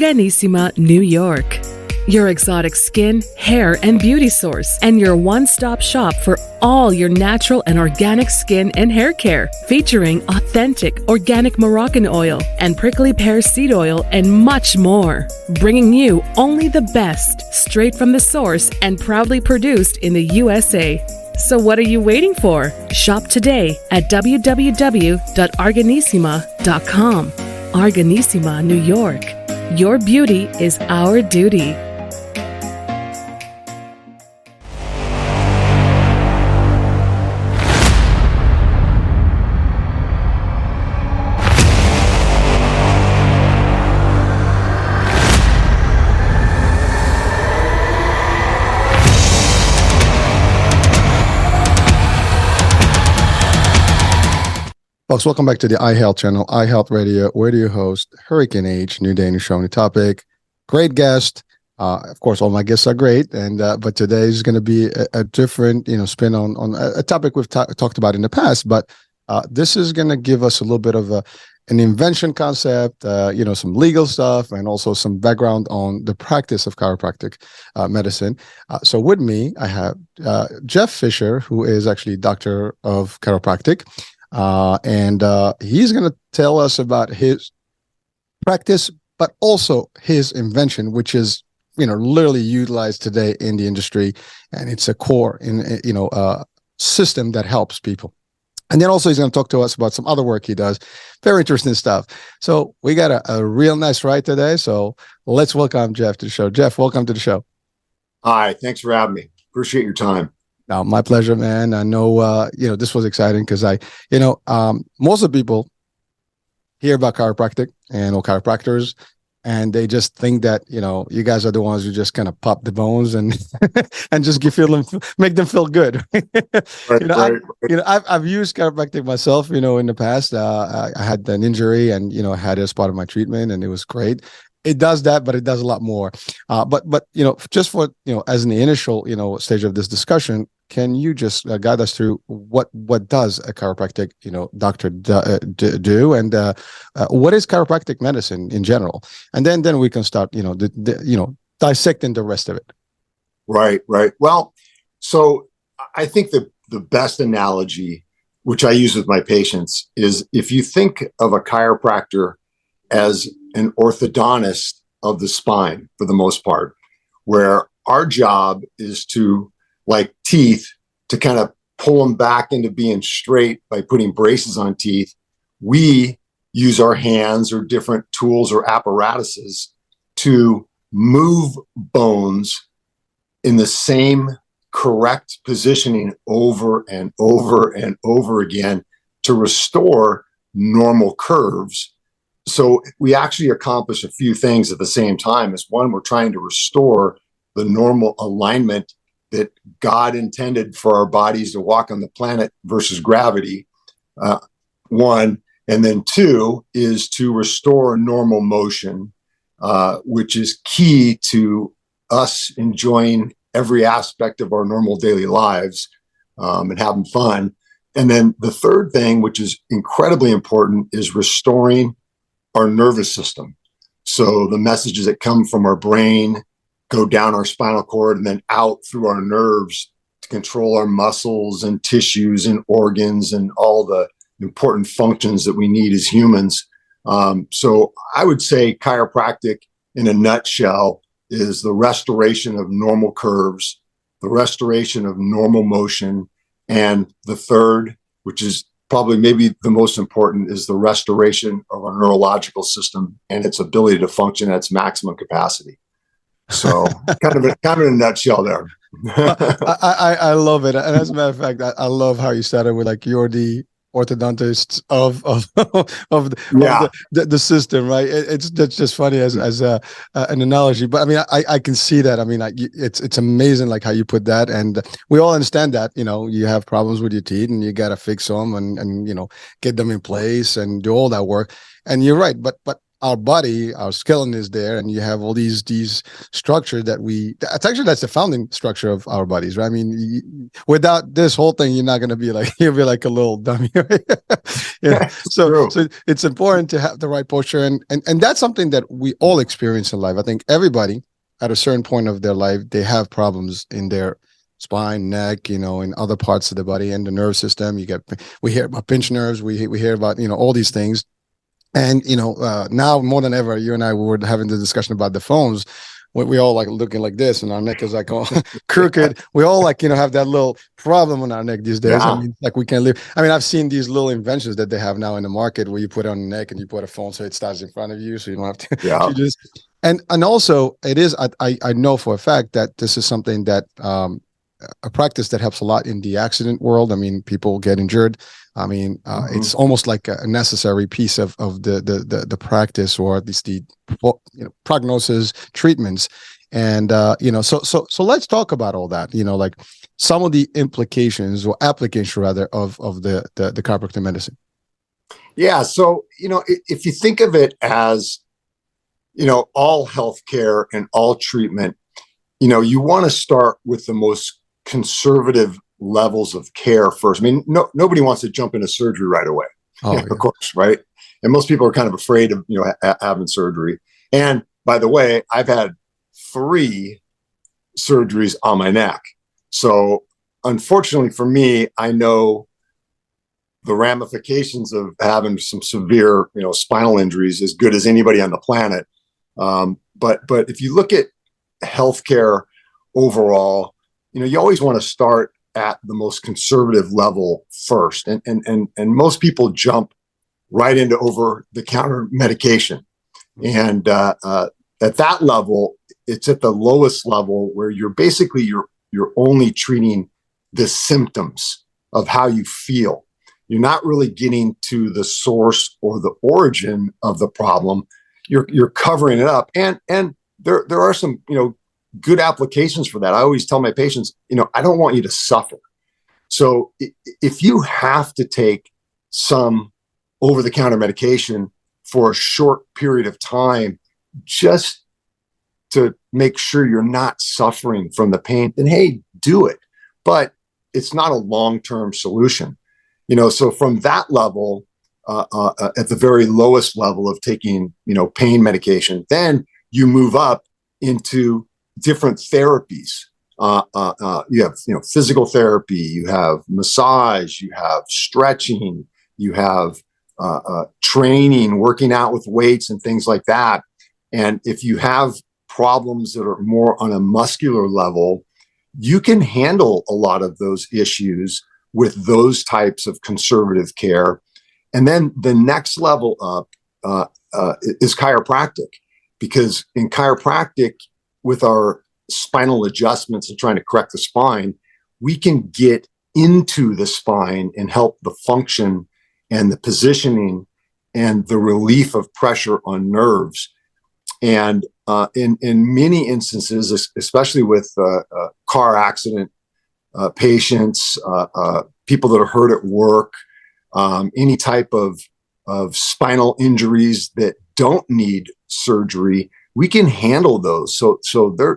Arganissima, New York. Your exotic skin, hair, and beauty source, and your one-stop shop for all your natural and organic skin and hair care, featuring authentic organic Moroccan oil and prickly pear seed oil and much more. Bringing you only the best, straight from the source and proudly produced in the USA. So what are you waiting for? Shop today at www.arganissima.com. Arganissima, New York. Your beauty is our duty. Folks, welcome back to the iHealth channel, iHealth Radio. We're your host, Hurricane H, new day, new show, new topic. Great guest. Of course, all my guests are great, and but today is going to be a different, spin on a topic we've talked about in the past. But this is going to give us a little bit of an invention concept, some legal stuff, and also some background on the practice of chiropractic medicine. So with me, I have Jeff Fisher, who is actually doctor of chiropractic. And he's going to tell us about his practice, but also his invention, which is, literally utilized today in the industry. And it's a core system that helps people. And then also he's going to talk to us about some other work he does. Very interesting stuff. So we got a real nice ride today. So let's welcome Jeff to the show. Jeff, welcome to the show. Hi, thanks for having me. Appreciate your time. No, my pleasure, man. I know, this was exciting because most of the people hear about chiropractic and chiropractors, and they just think that, you guys are the ones who just kind of pop the bones and and just make them feel good. Right. I've used chiropractic myself, in the past. I had an injury and, I had it as part of my treatment, and it was great. It does that, but it does a lot more. But just for, as in the initial, stage of this discussion, can you just guide us through what does a chiropractic, doctor do, and what is chiropractic medicine in general? And then we can start, dissecting the rest of it. Right. Well, so I think the best analogy, which I use with my patients, is if you think of a chiropractor as an orthodontist of the spine, for the most part, where our job is to, like teeth, to kind of pull them back into being straight by putting braces on teeth. We use our hands or different tools or apparatuses to move bones in the same correct positioning over and over and over again to restore normal curves. So we actually accomplish a few things at the same time. As one, we're trying to restore the normal alignment that God intended for our bodies to walk on the planet versus gravity, one. And then two is to restore normal motion, which is key to us enjoying every aspect of our normal daily lives and having fun. And then the third thing, which is incredibly important, is restoring our nervous system. So the messages that come from our brain go down our spinal cord and then out through our nerves to control our muscles and tissues and organs and all the important functions that we need as humans. So I would say chiropractic in a nutshell is the restoration of normal curves, the restoration of normal motion, and the third, which is probably maybe the most important, is the restoration of our neurological system and its ability to function at its maximum capacity. So kind of in a nutshell there. I love it. And as a matter of fact, I love how you started with you're the orthodontist of the system, right? That's just funny as an analogy, but I mean, I can see that. I mean, it's amazing how you put that, and we all understand that you have problems with your teeth and you got to fix them and get them in place and do all that work. And you're right, but our body, our skeleton is there, and you have all these structures that's the founding structure of our bodies, right? I mean, without this whole thing, you're not going to be like, you'll be like a little dummy, right? So it's important to have the right posture, and that's something that we all experience in life. I think everybody at a certain point of their life, they have problems in their spine, neck, in other parts of the body and the nerve system. We hear about pinched nerves. We hear about, all these things. And, now more than ever, you and I were having the discussion about the phones. We all like looking like this, and our neck is like all crooked. We all like, have that little problem on our neck these days. Yeah. I mean, like we can't live. I mean, I've seen these little inventions that they have now in the market where you put it on the neck and you put a phone so it starts in front of you, so you don't have to. Yeah. You just and also it is. I know for a fact that this is something that a practice that helps a lot in the accident world. I mean, people get injured. I mean, it's almost like a necessary piece of the practice, or at least the prognosis treatments. And so let's talk about all that. Like some of the implications or applications rather of the chiropractic medicine. Yeah. So if you think of it as all healthcare and all treatment, you want to start with the most conservative levels of care first. I mean, nobody wants to jump into surgery right away. Of course, right? And most people are kind of afraid of having surgery. And by the way, I've had 3 surgeries on my neck. So unfortunately for me, I know the ramifications of having some severe, spinal injuries as good as anybody on the planet. But if you look at healthcare overall, you always want to start at the most conservative level first. And most people jump right into over-the-counter medication. And at that level, it's at the lowest level where you're only treating the symptoms of how you feel. You're not really getting to the source or the origin of the problem. You're covering it up. And there are some, good applications for that. I always tell my patients, I don't want you to suffer. So if you have to take some over-the-counter medication for a short period of time, just to make sure you're not suffering from the pain, then hey, do it. But it's not a long-term solution. So from that level, at the very lowest level of taking, pain medication, then you move up into different therapies. You have, physical therapy, you have massage, you have stretching, you have training, working out with weights and things like that. And if you have problems that are more on a muscular level, you can handle a lot of those issues with those types of conservative care. And then the next level up is chiropractic, because in chiropractic, with our spinal adjustments and trying to correct the spine, we can get into the spine and help the function and the positioning and the relief of pressure on nerves. And in many instances, especially with car accident patients, people that are hurt at work, any type of spinal injuries that don't need surgery, we can handle those. So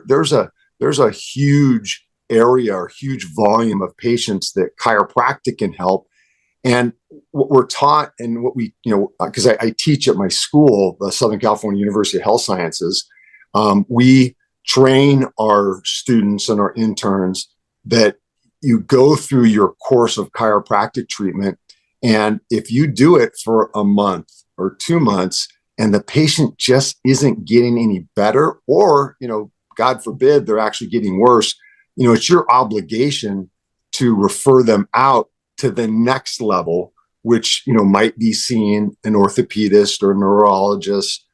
there's a huge area or huge volume of patients that chiropractic can help. And what we're taught, and what we, because I teach at my school, the Southern California University of Health Sciences, we train our students and our interns that you go through your course of chiropractic treatment. And if you do it for a month or 2 months, and the patient just isn't getting any better, or, God forbid, they're actually getting worse, it's your obligation to refer them out to the next level, which, might be seeing an orthopedist or a neurologist,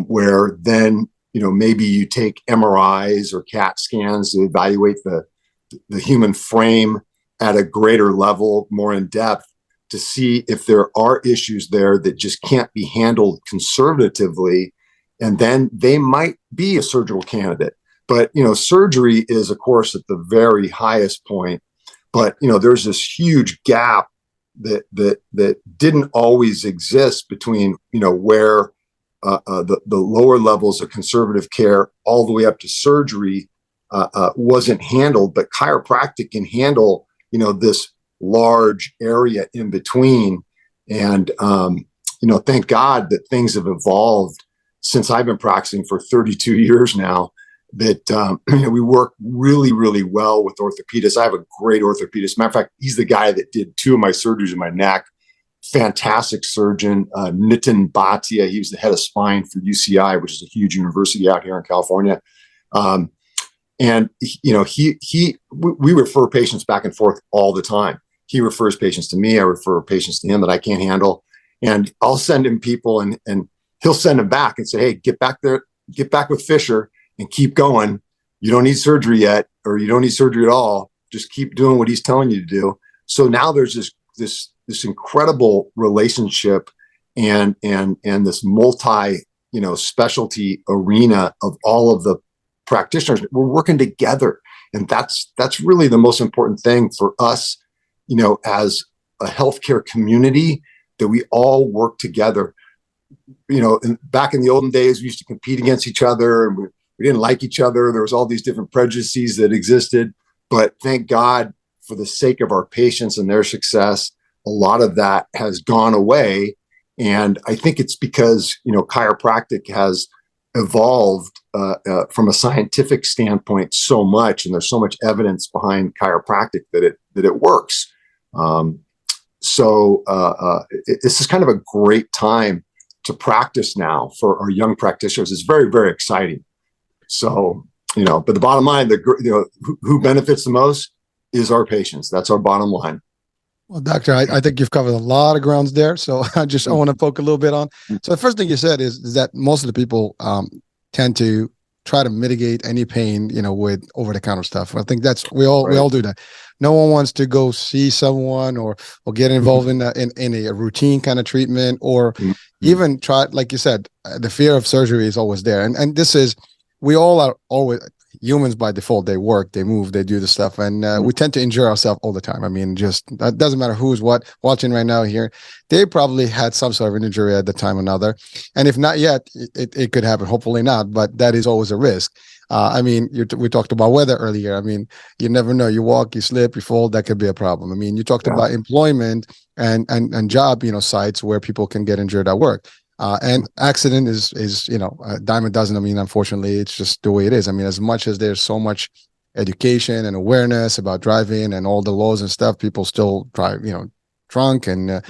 where then, maybe you take MRIs or CAT scans to evaluate the human frame at a greater level, more in depth, to see if there are issues there that just can't be handled conservatively. And then they might be a surgical candidate. But, surgery is, of course, at the very highest point. But, there's this huge gap that didn't always exist between, where the lower levels of conservative care all the way up to surgery wasn't handled, but chiropractic can handle, this large area in between. And, thank God that things have evolved since I've been practicing for 32 years now, that we work really, really well with orthopedists. I have a great orthopedist. Matter of fact, he's the guy that did 2 of my surgeries in my neck. Fantastic surgeon, Nitin Bhatia. He was the head of spine for UCI, which is a huge university out here in California. And we refer patients back and forth all the time. He refers patients to me. I refer patients to him that I can't handle, and I'll send him people, and he'll send them back and say, "Hey, get back there, get back with Fisher, and keep going. You don't need surgery yet, or you don't need surgery at all. Just keep doing what he's telling you to do." So now there's this incredible relationship and this multi specialty arena of all of the practitioners. We're working together, and that's really the most important thing for us, as a healthcare community, that we all work together. Back in the olden days, we used to compete against each other, and we didn't like each other. There was all these different prejudices that existed, but thank God, for the sake of our patients and their success, a lot of that has gone away. And I think it's because, chiropractic has evolved from a scientific standpoint so much, and there's so much evidence behind chiropractic that it works. So this is kind of a great time to practice now for our young practitioners. It's very, very exciting. So, but the bottom line, who benefits the most is our patients. That's our bottom line. Well, Doctor, I think you've covered a lot of grounds there. So I want to poke a little bit on. So the first thing you said is that most of the people tend to try to mitigate any pain, with over-the-counter stuff. I think we all do that. No one wants to go see someone or get involved in a routine kind of treatment, or even try, like you said, the fear of surgery is always there. And this is, we all are always humans by default. They work, they move, they do the stuff, and we tend to injure ourselves all the time. I mean, just that doesn't matter who's watching right now here. They probably had some sort of an injury at the time or another, and if not yet, it could happen. Hopefully not, but that is always a risk. We talked about weather earlier. I mean, you never know. You walk, you slip, you fall. That could be a problem. I mean, you talked about employment and job, sites where people can get injured at work. And accident is a dime a dozen. I mean, unfortunately, it's just the way it is. I mean, as much as there's so much education and awareness about driving and all the laws and stuff, people still drive, drunk, and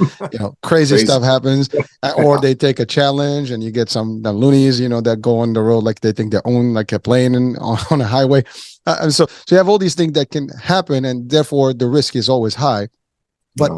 crazy stuff happens. Or they take a challenge, and you get some loonies, that go on the road like they think they own like a plane on a highway. And so you have all these things that can happen, and therefore the risk is always high. But,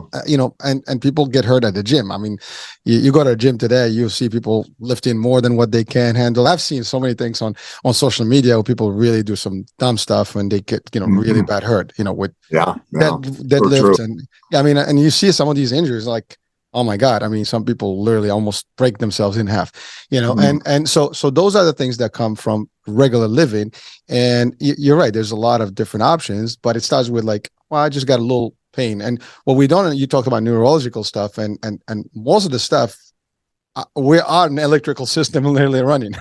and people get hurt at the gym. I mean, you go to a gym today, you see people lifting more than what they can handle. I've seen so many things on social media where people really do some dumb stuff and they get, really bad hurt, with deadlifts. And I mean, and you see some of these injuries, like, oh my God. I mean, some people literally almost break themselves in half, and so those are the things that come from regular living. And you're right. There's a lot of different options, but it starts with like, well, I just got a little pain. And what we don't, you talk about neurological stuff, and most of the stuff, we are an electrical system literally running.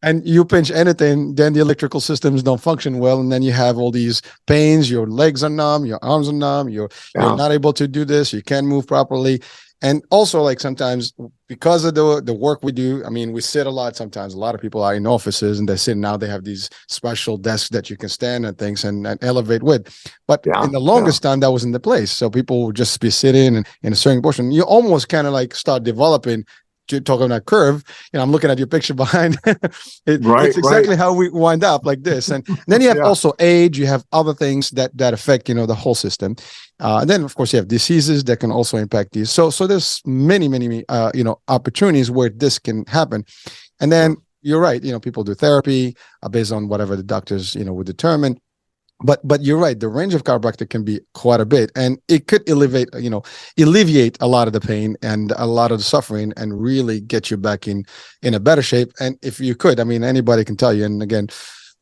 And you pinch anything, then the electrical systems don't function well, and then you have all these pains. Your legs are numb, your arms are numb, you're not able to do this, you can't move properly. And also, like, sometimes because of the work we do, I mean, we sit a lot. Sometimes a lot of people are in offices and they sit. Now they have these special desks that you can stand and things and elevate with. But in the longest time, that wasn't the place. So people would just be sitting in a certain portion. You almost kind of like start developing. To talk on that curve, I'm looking at your picture behind. It's exactly how we wind up like this. And then you have also age. You have other things that affect the whole system. And then of course you have diseases that can also impact these. So there's many opportunities where this can happen. And then you're right. People do therapy based on whatever the doctors would determine. But you're right. The range of chiropractic can be quite a bit, and it could alleviate a lot of the pain and a lot of the suffering, and really get you back in a better shape. And if you could, I mean, anybody can tell you. And again,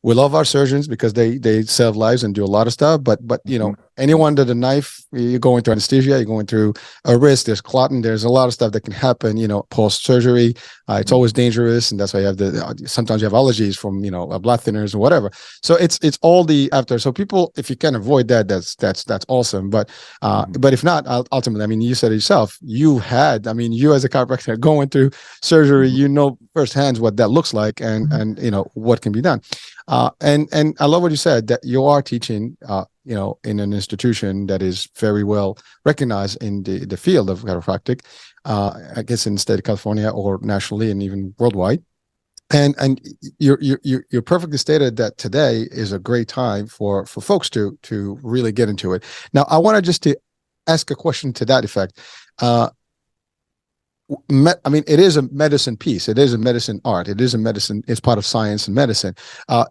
we love our surgeons because they save lives and do a lot of stuff. But anyone that a knife, you're going through anesthesia, you're going through a wrist, there's clotting, there's a lot of stuff that can happen, post surgery. It's always dangerous, and that's why you have sometimes you have allergies from blood thinners or whatever. So it's all the after. So people, if you can avoid that, that's awesome. But if not, ultimately, I mean, you said it yourself. You as a chiropractor going through surgery, firsthand what that looks like and what can be done. And I love what you said, that you are teaching, in an institution that is very well recognized in the field of chiropractic, I guess in the state of California or nationally and even worldwide. And you're perfectly stated that today is a great time for folks to really get into it. Now, I want to ask a question to that effect. It is a medicine piece. It is a medicine art. It is a medicine. It's part of science and medicine.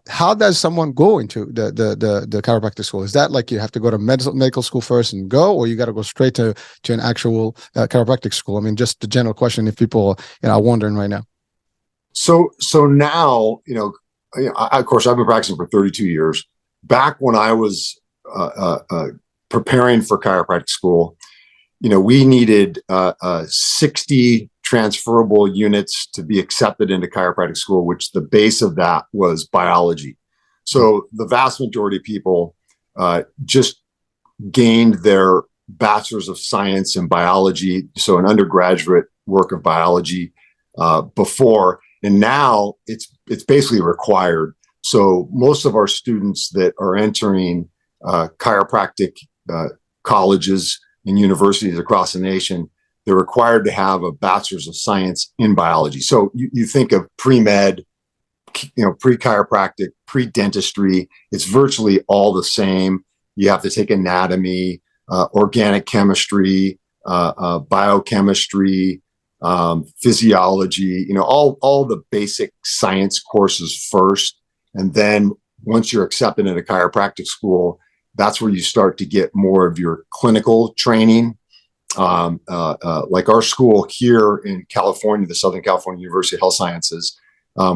How does someone go into the chiropractic school? Is that like you have to go to medical school first and go, or you got to go straight to an actual chiropractic school? I mean, just the general question if people are wondering right now. So now, of course, I've been practicing for 32 years. Back when I was preparing for chiropractic school, we needed 60 transferable units to be accepted into chiropractic school, which the base of that was biology. So the vast majority of people just gained their bachelor's of science in biology, so an undergraduate work of biology before, and now it's basically required. So most of our students that are entering chiropractic colleges and universities across the nation, they're required to have a bachelor's of science in biology. So you think of pre-med, pre-chiropractic, pre-dentistry, it's virtually all the same. You have to take anatomy, organic chemistry, biochemistry, physiology, all the basic science courses first. And then once you're accepted into chiropractic school, that's where you start to get more of your clinical training. Like our school here in California, the Southern California University of Health Sciences,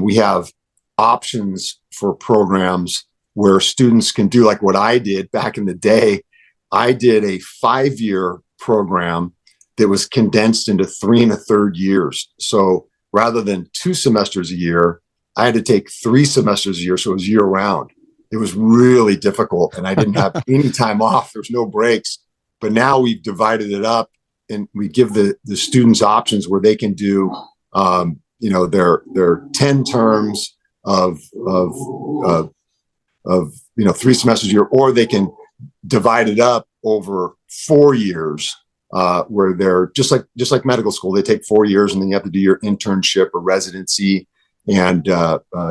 we have options for programs where students can do like what I did back in the day. I did a 5-year program that was condensed into 3 1/3 years. So rather than 2 semesters a year, I had to take 3 semesters a year. So it was year round. It was really difficult, and I didn't have any time off. There's no breaks. But now we've divided it up, and we give the students options where they can do, their 10 terms of 3 semesters a year, or they can divide it up over 4 years, where they're just like medical school. They take 4 years, and then you have to do your internship or residency and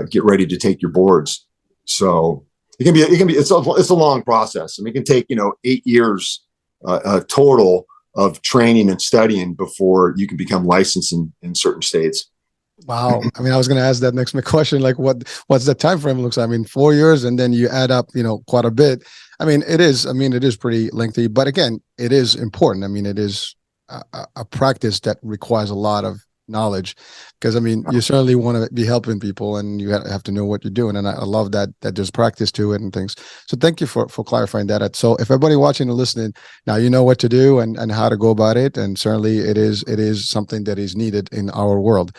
get ready to take your boards. So it's a long process. I mean, it can take 8 years total of training and studying before you can become licensed in certain states. Wow. I mean, I was going to ask that next question, like what's the time frame looks like? I mean, 4 years, and then you add up, quite a bit. I mean, it is pretty lengthy, but again, it is important. I mean, it is a practice that requires a lot of knowledge, because I mean, you certainly want to be helping people, and you have to know what you're doing. And I love that there's practice to it and things. So thank you for clarifying that. So if everybody watching and listening, now you know what to do and how to go about it. And certainly it is something that is needed in our world.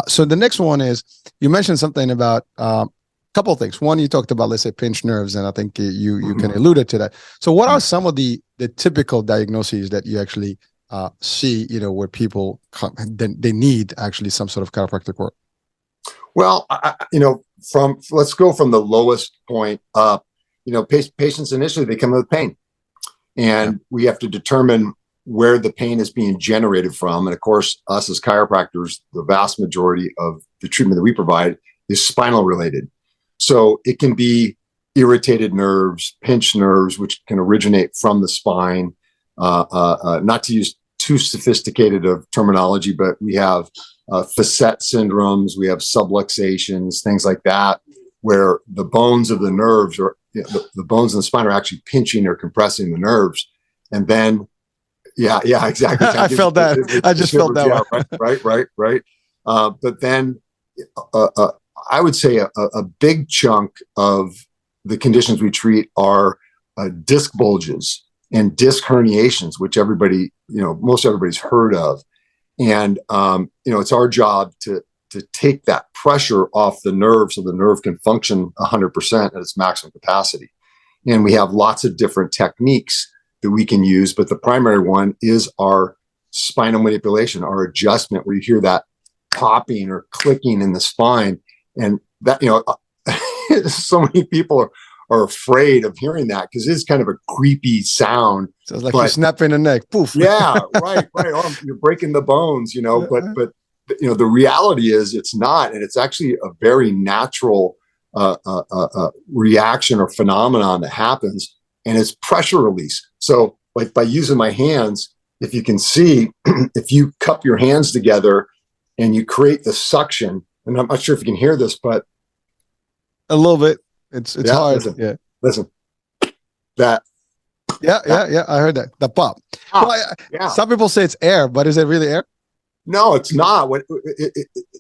So the next one is, you mentioned something about a couple of things. One, you talked about, let's say, pinched nerves, and I think you kind of alluded to that. So what are some of the typical diagnoses that you actually see, where people they need actually some sort of chiropractic work? Well, let's go from the lowest point up. Patients initially, they come with pain, and we have to determine where the pain is being generated from. And of course, us as chiropractors, the vast majority of the treatment that we provide is spinal related. So it can be irritated nerves, pinched nerves, which can originate from the spine. Not to use too sophisticated of terminology, but we have facet syndromes, we have subluxations, things like that, where the bones of the nerves or the bones in the spine are actually pinching or compressing the nerves. And then, yeah, exactly. I felt that. I just felt that. Yeah, right. But then I would say a big chunk of the conditions we treat are disc bulges and disc herniations, which everybody, most everybody's heard of. And, it's our job to take that pressure off the nerve so the nerve can function 100% at its maximum capacity. And we have lots of different techniques that we can use, but the primary one is our spinal manipulation, our adjustment, where you hear that popping or clicking in the spine. And that, so many people are afraid of hearing that because it's kind of a creepy sound. So it's like you're snapping the neck, poof. Yeah, right. Oh, you're breaking the bones, but the reality is it's not, and it's actually a very natural reaction or phenomenon that happens, and it's pressure release. So like by using my hands, if you can see, if you cup your hands together and you create the suction, and I'm not sure if you can hear this, but a little bit. It's hard. Listen. That. Yeah. I heard that. The pop. Some people say it's air, but is it really air? No, it's not.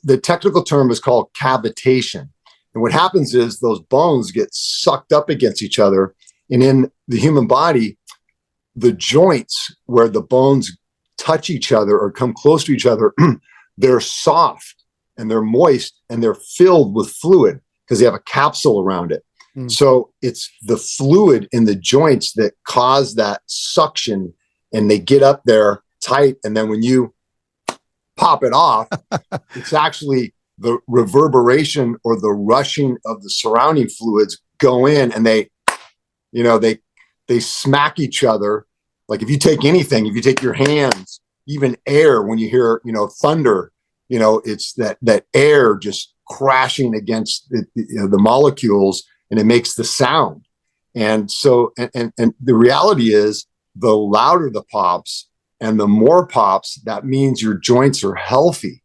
The technical term is called cavitation. And what happens is those bones get sucked up against each other. And in the human body, the joints where the bones touch each other or come close to each other, they're soft and they're moist and they're filled with fluid because they have a capsule around it. So it's the fluid in the joints that cause that suction, and they get up there tight. And then when you pop it off, it's actually the reverberation or the rushing of the surrounding fluids go in, and they smack each other. Like if you take anything, if you take your hands, even air, when you hear, thunder, it's that air just crashing against the molecules, and it makes the sound. And so, and the reality is, the louder the pops and the more pops, that means your joints are healthy.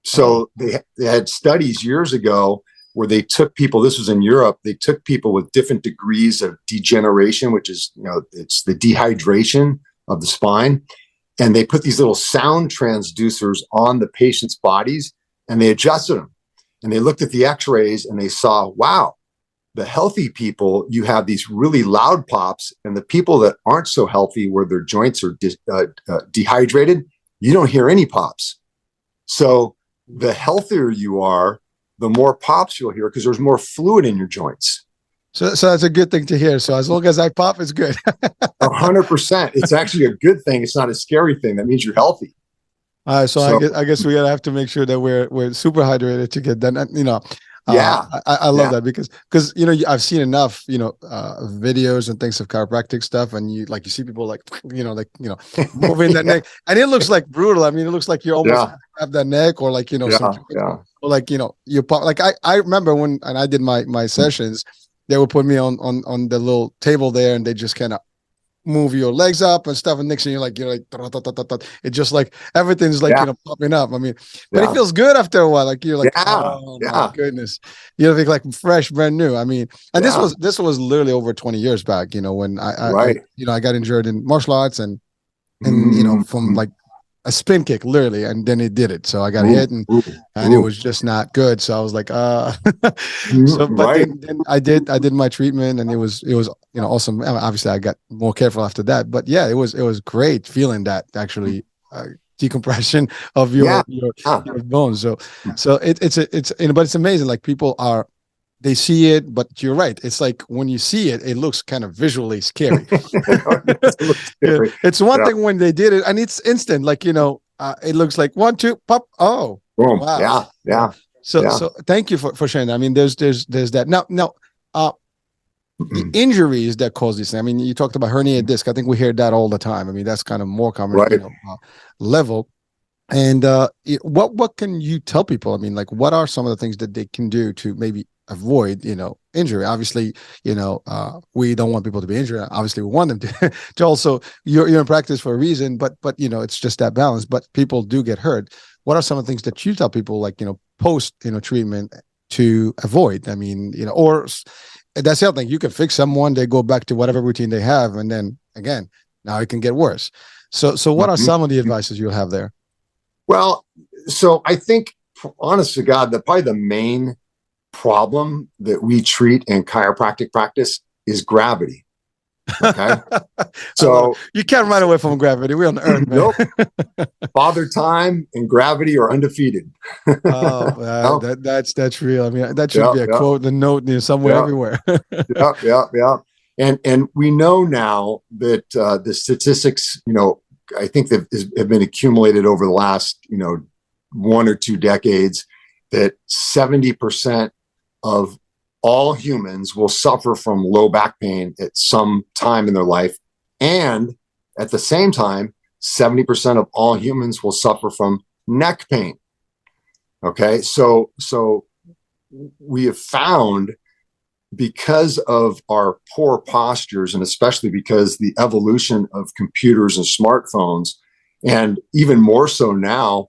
So they had studies years ago where they took people, this was in Europe, they took people with different degrees of degeneration, which is, it's the dehydration of the spine. And they put these little sound transducers on the patient's bodies, and they adjusted them. And they looked at the x-rays and they saw, wow, the healthy people, you have these really loud pops, and the people that aren't so healthy, where their joints are dehydrated, you don't hear any pops. So the healthier you are, the more pops you'll hear because there's more fluid in your joints. So that's a good thing to hear. So as long as I pop, it's good. 100%. It's actually a good thing. It's not a scary thing. That means you're healthy. So I guess we gotta have to make sure that we're super hydrated to get that. I love that because I've seen enough videos and things of chiropractic stuff, and you see people moving that neck, and it looks like brutal. I mean, it looks like you almost have that neck, or or you pop. Like I remember when I did my sessions, they would put me on the little table there, and they just kind of move your legs up and stuff, and next thing you're like it just like everything's popping up. I mean, but it feels good after a while. Like you're like, oh my goodness, you think like fresh, brand new. I mean, and this was literally over 20 years back. When I got injured in martial arts, and from like a spin kick, literally, and then it did it. So I got hit, and it was just not good. So I was like, then I did my treatment, and it was awesome. Obviously, I got more careful after that. But yeah, it was great feeling that actually decompression of your bones. So but it's amazing. Like people they see it, but you're right. It's like when you see it, it looks kind of visually scary. It's one thing when they did it, and it's instant. Like it looks like 1, 2, pop. Oh, boom. Wow. Yeah. So thank you for sharing that. I mean, there's that. Now, the injuries that cause these things. I mean, you talked about herniated disc. I think we hear that all the time. I mean, that's kind of more common level. And what can you tell people? I mean, like, what are some of the things that they can do to maybe avoid injury? Obviously, we don't want people to be injured. Obviously, we want them to also, you're in practice for a reason, but it's just that balance. But people do get hurt. What are some of the things that you tell people, like post treatment, to avoid? I mean, or that's the other thing. You can fix someone, they go back to whatever routine they have, and then again, now it can get worse. So what are some of the advices you'll have there? Well, so I think honest to God, probably the main problem that we treat in chiropractic practice is gravity. Okay. So you can't run away from gravity. We're on the earth, man. Nope. Father Time and gravity are undefeated. Oh, that's real. I mean, that should be a quote, the note somewhere everywhere. Yeah. And we know now that the statistics, I think that have been accumulated over the last, 1 or 2 decades, that 70% of all humans will suffer from low back pain at some time in their life. And at the same time, 70% of all humans will suffer from neck pain. Okay. So we have found, because of our poor postures, and especially because the evolution of computers and smartphones, and even more so now,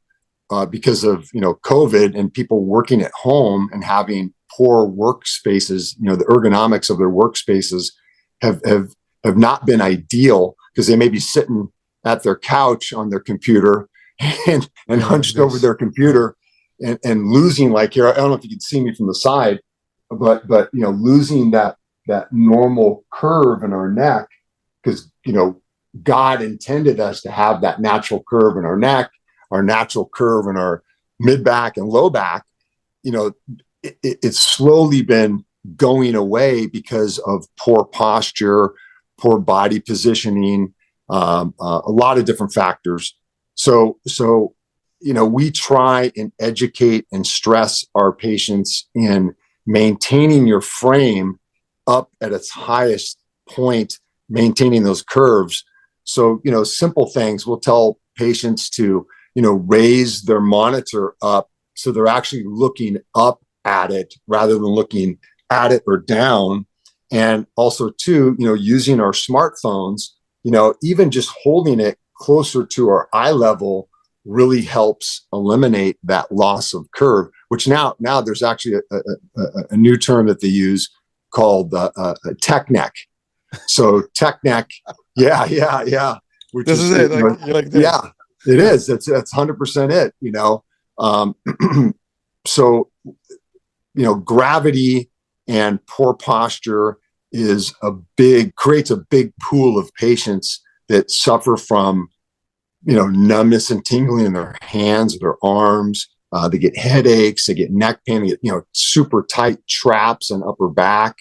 because of, COVID and people working at home and having poor workspaces, the ergonomics of their workspaces have not been ideal, because they may be sitting at their couch on their computer and hunched over their computer and losing, like here, I don't know if you can see me from the side, but losing that normal curve in our neck, because God intended us to have that natural curve in our neck, our natural curve in our mid back and low back. It's slowly been going away because of poor posture, poor body positioning, a lot of different factors. So we try and educate and stress our patients in maintaining your frame up at its highest point, maintaining those curves. So, simple things. We'll tell patients to, raise their monitor up so they're actually looking up at it rather than looking at it or down. And also too, using our smartphones, even just holding it closer to our eye level really helps eliminate that loss of curve, which now there's actually a new term that they use called tech neck. So tech neck. Yeah. This is it. You're like this. Yeah, it is. That's 100% it, so, gravity and poor posture creates a big pool of patients that suffer from, numbness and tingling in their hands or their arms. They get headaches, they get neck pain, they get, super tight traps and upper back.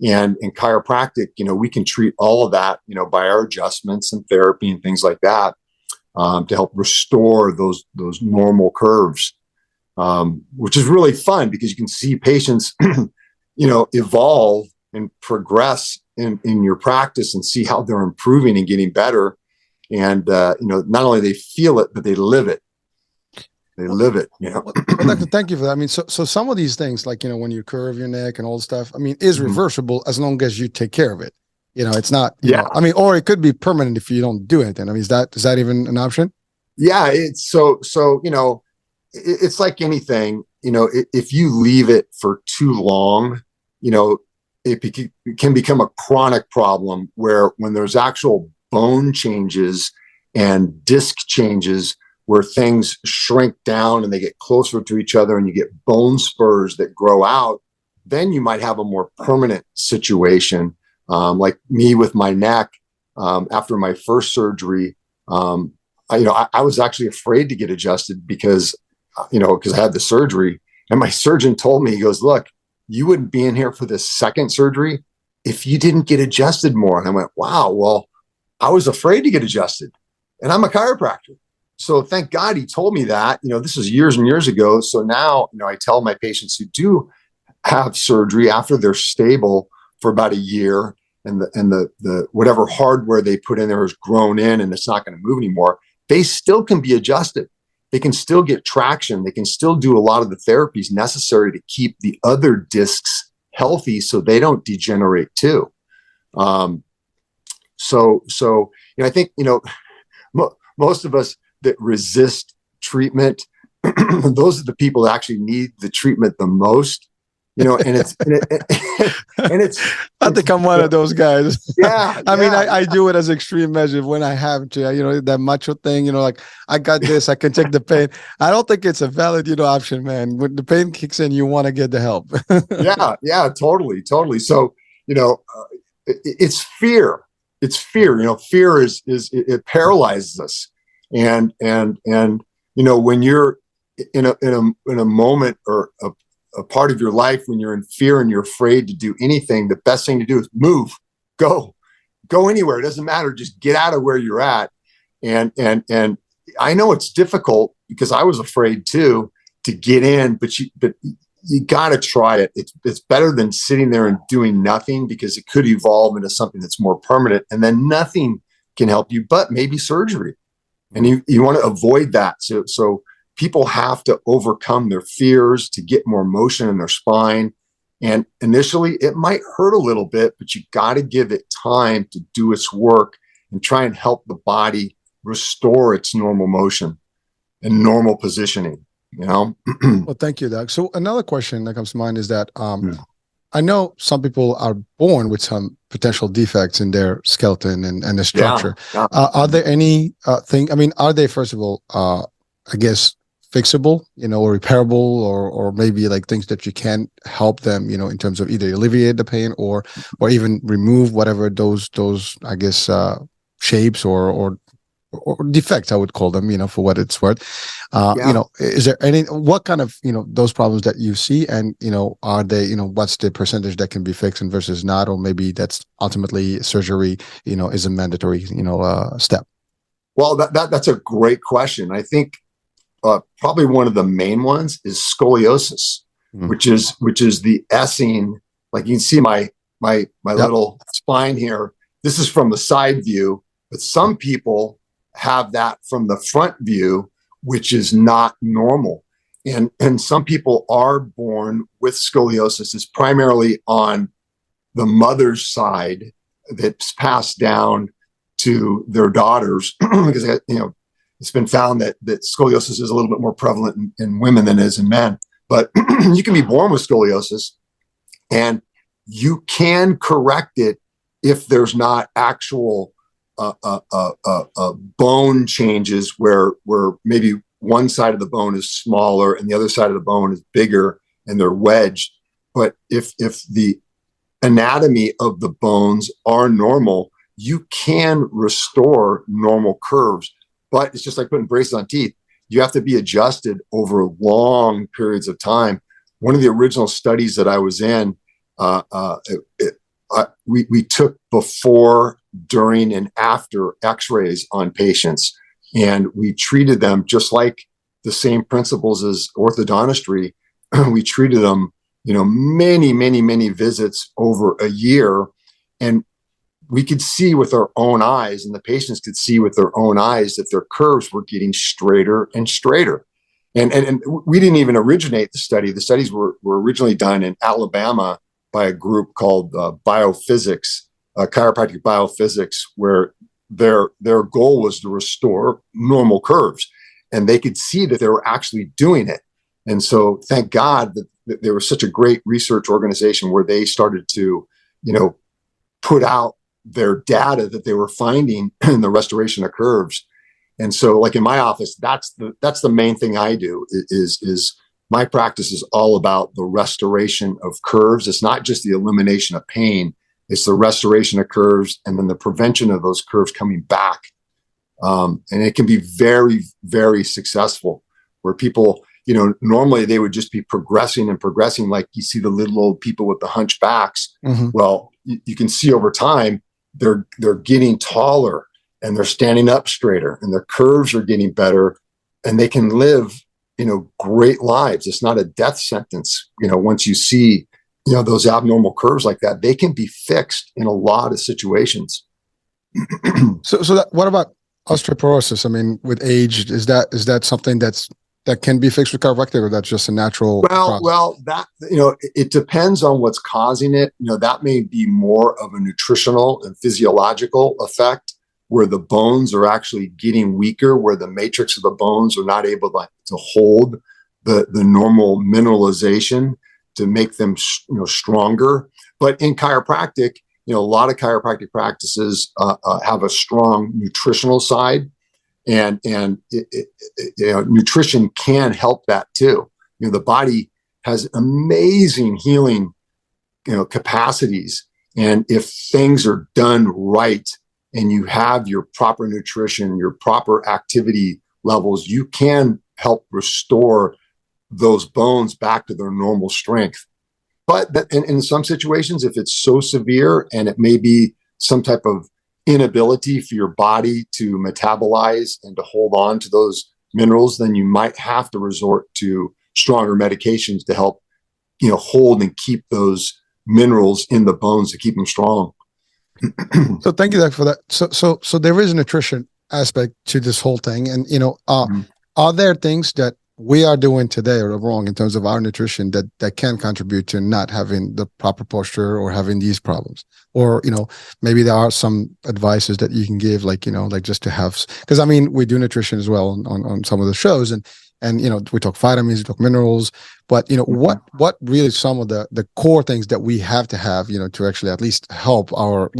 And in chiropractic, we can treat all of that, by our adjustments and therapy and things like that, to help restore those normal curves, which is really fun, because you can see patients, evolve and progress in your practice and see how they're improving and getting better. And, not only they feel it, but they live it. They live it. Well, Doctor, thank you for that. I mean, so some of these things, like, when you curve your neck and all the stuff, I mean, is reversible as long as you take care of it. It's not, or it could be permanent if you don't do anything. I mean, is that even an option? Yeah. It's so, it's like anything, if you leave it for too long, it can become a chronic problem, where when there's actual bone changes and disc changes, where things shrink down and they get closer to each other and you get bone spurs that grow out, then you might have a more permanent situation. Like me with my neck, after my first surgery, I was actually afraid to get adjusted because I had the surgery, and my surgeon told me, he goes, "Look, you wouldn't be in here for this second surgery if you didn't get adjusted more." And I went, wow, well, I was afraid to get adjusted, and I'm a chiropractor. So thank God he told me that. This was years and years ago. So now, I tell my patients who do have surgery, after they're stable for about a year, and the whatever hardware they put in there has grown in and it's not going to move anymore, they still can be adjusted. They can still get traction. They can still do a lot of the therapies necessary to keep the other discs healthy so they don't degenerate too. So I think, most of us that resist treatment, those are the people that actually need the treatment the most. and it's I think I'm one of those guys. Yeah. I mean, I do it as extreme measure when I have to, that macho thing, like I got this, I can take the pain. I don't think it's a valid, option, man. When the pain kicks in, you want to get the help. Yeah, totally. So, it's fear. It's fear. Fear is it paralyzes us. And when you're in a moment or a part of your life when you're in fear and you're afraid to do anything, the best thing to do is move, go anywhere. It doesn't matter. Just get out of where you're at. And I know it's difficult because I was afraid too to get in, but you got to try it. It's better than sitting there and doing nothing, because it could evolve into something that's more permanent, and then nothing can help you but maybe surgery. And you want to avoid that. So people have to overcome their fears to get more motion in their spine. And initially it might hurt a little bit, but you got to give it time to do its work and try and help the body restore its normal motion and normal positioning, Well, thank you, Doug. So another question that comes to mind is that I know some people are born with some potential defects in their skeleton and the structure. Yeah. Are there any are they, first of all, I guess, fixable, or repairable, or maybe like things that you can help them, in terms of either alleviate the pain or even remove whatever those I guess shapes or defects, I would call them, for what it's worth. Is there what kind of, those problems that you see, and, are they, what's the percentage that can be fixed and versus not, or maybe that's ultimately surgery, is a mandatory, step? Well, that's a great question. I think probably one of the main ones is scoliosis, which is the S-ing. Like you can see my little spine here. This is from the side view, but some people have that from the front view, which is not normal. And some people are born with scoliosis. It's primarily on the mother's side that's passed down to their daughters, because it's been found that scoliosis is a little bit more prevalent in women than it is in men. But you can be born with scoliosis, and you can correct it if there's not actual bone changes where maybe one side of the bone is smaller and the other side of the bone is bigger and they're wedged. But if the anatomy of the bones are normal, you can restore normal curves. But it's just like putting braces on teeth. You have to be adjusted over long periods of time. One of the original studies that I was in, we took before, during, and after x-rays on patients, and we treated them just like the same principles as orthodontistry. We treated them, many visits over a year, and we could see with our own eyes, and the patients could see with their own eyes, that their curves were getting straighter and straighter. And we didn't even originate the study. The studies were originally done in Alabama by a group called Biophysics, Chiropractic Biophysics, where their goal was to restore normal curves. And they could see that they were actually doing it. And so thank God that there was such a great research organization where they started to, put out their data that they were finding in the restoration of curves. And so, like in my office, that's the main thing I do is my practice is all about the restoration of curves. It's not just the elimination of pain. It's the restoration of curves and then the prevention of those curves coming back. And it can be very, very successful, where people, normally they would just be progressing and progressing. Like you see the little old people with the hunchbacks. Mm-hmm. Well, you can see over time, they're getting taller and they're standing up straighter and their curves are getting better, and they can live, great lives. It's not a death sentence. Once you see, those abnormal curves like that, they can be fixed in a lot of situations. So what about osteoporosis? I mean, with age, is that something that can be fixed with chiropractic, or that's just a natural process? Well, that, it depends on what's causing it. That may be more of a nutritional and physiological effect, where the bones are actually getting weaker, where the matrix of the bones are not able to hold the normal mineralization. make them stronger. But in chiropractic, a lot of chiropractic practices have a strong nutritional side, and nutrition can help that too. The body has amazing healing capacities, and if things are done right and you have your proper nutrition, your proper activity levels, you can help restore those bones back to their normal strength. But in some situations, if it's so severe and it may be some type of inability for your body to metabolize and to hold on to those minerals, then you might have to resort to stronger medications to help, hold and keep those minerals in the bones to keep them strong. So thank you, Doc, for that. So there is a nutrition aspect to this whole thing, and are there things that we are doing today or wrong in terms of our nutrition that can contribute to not having the proper posture or having these problems? Or, maybe there are some advices that you can give, like just to have, because we do nutrition as well on some of the shows, and we talk vitamins, we talk minerals, but what really some of the core things that we have to have, to actually at least help our,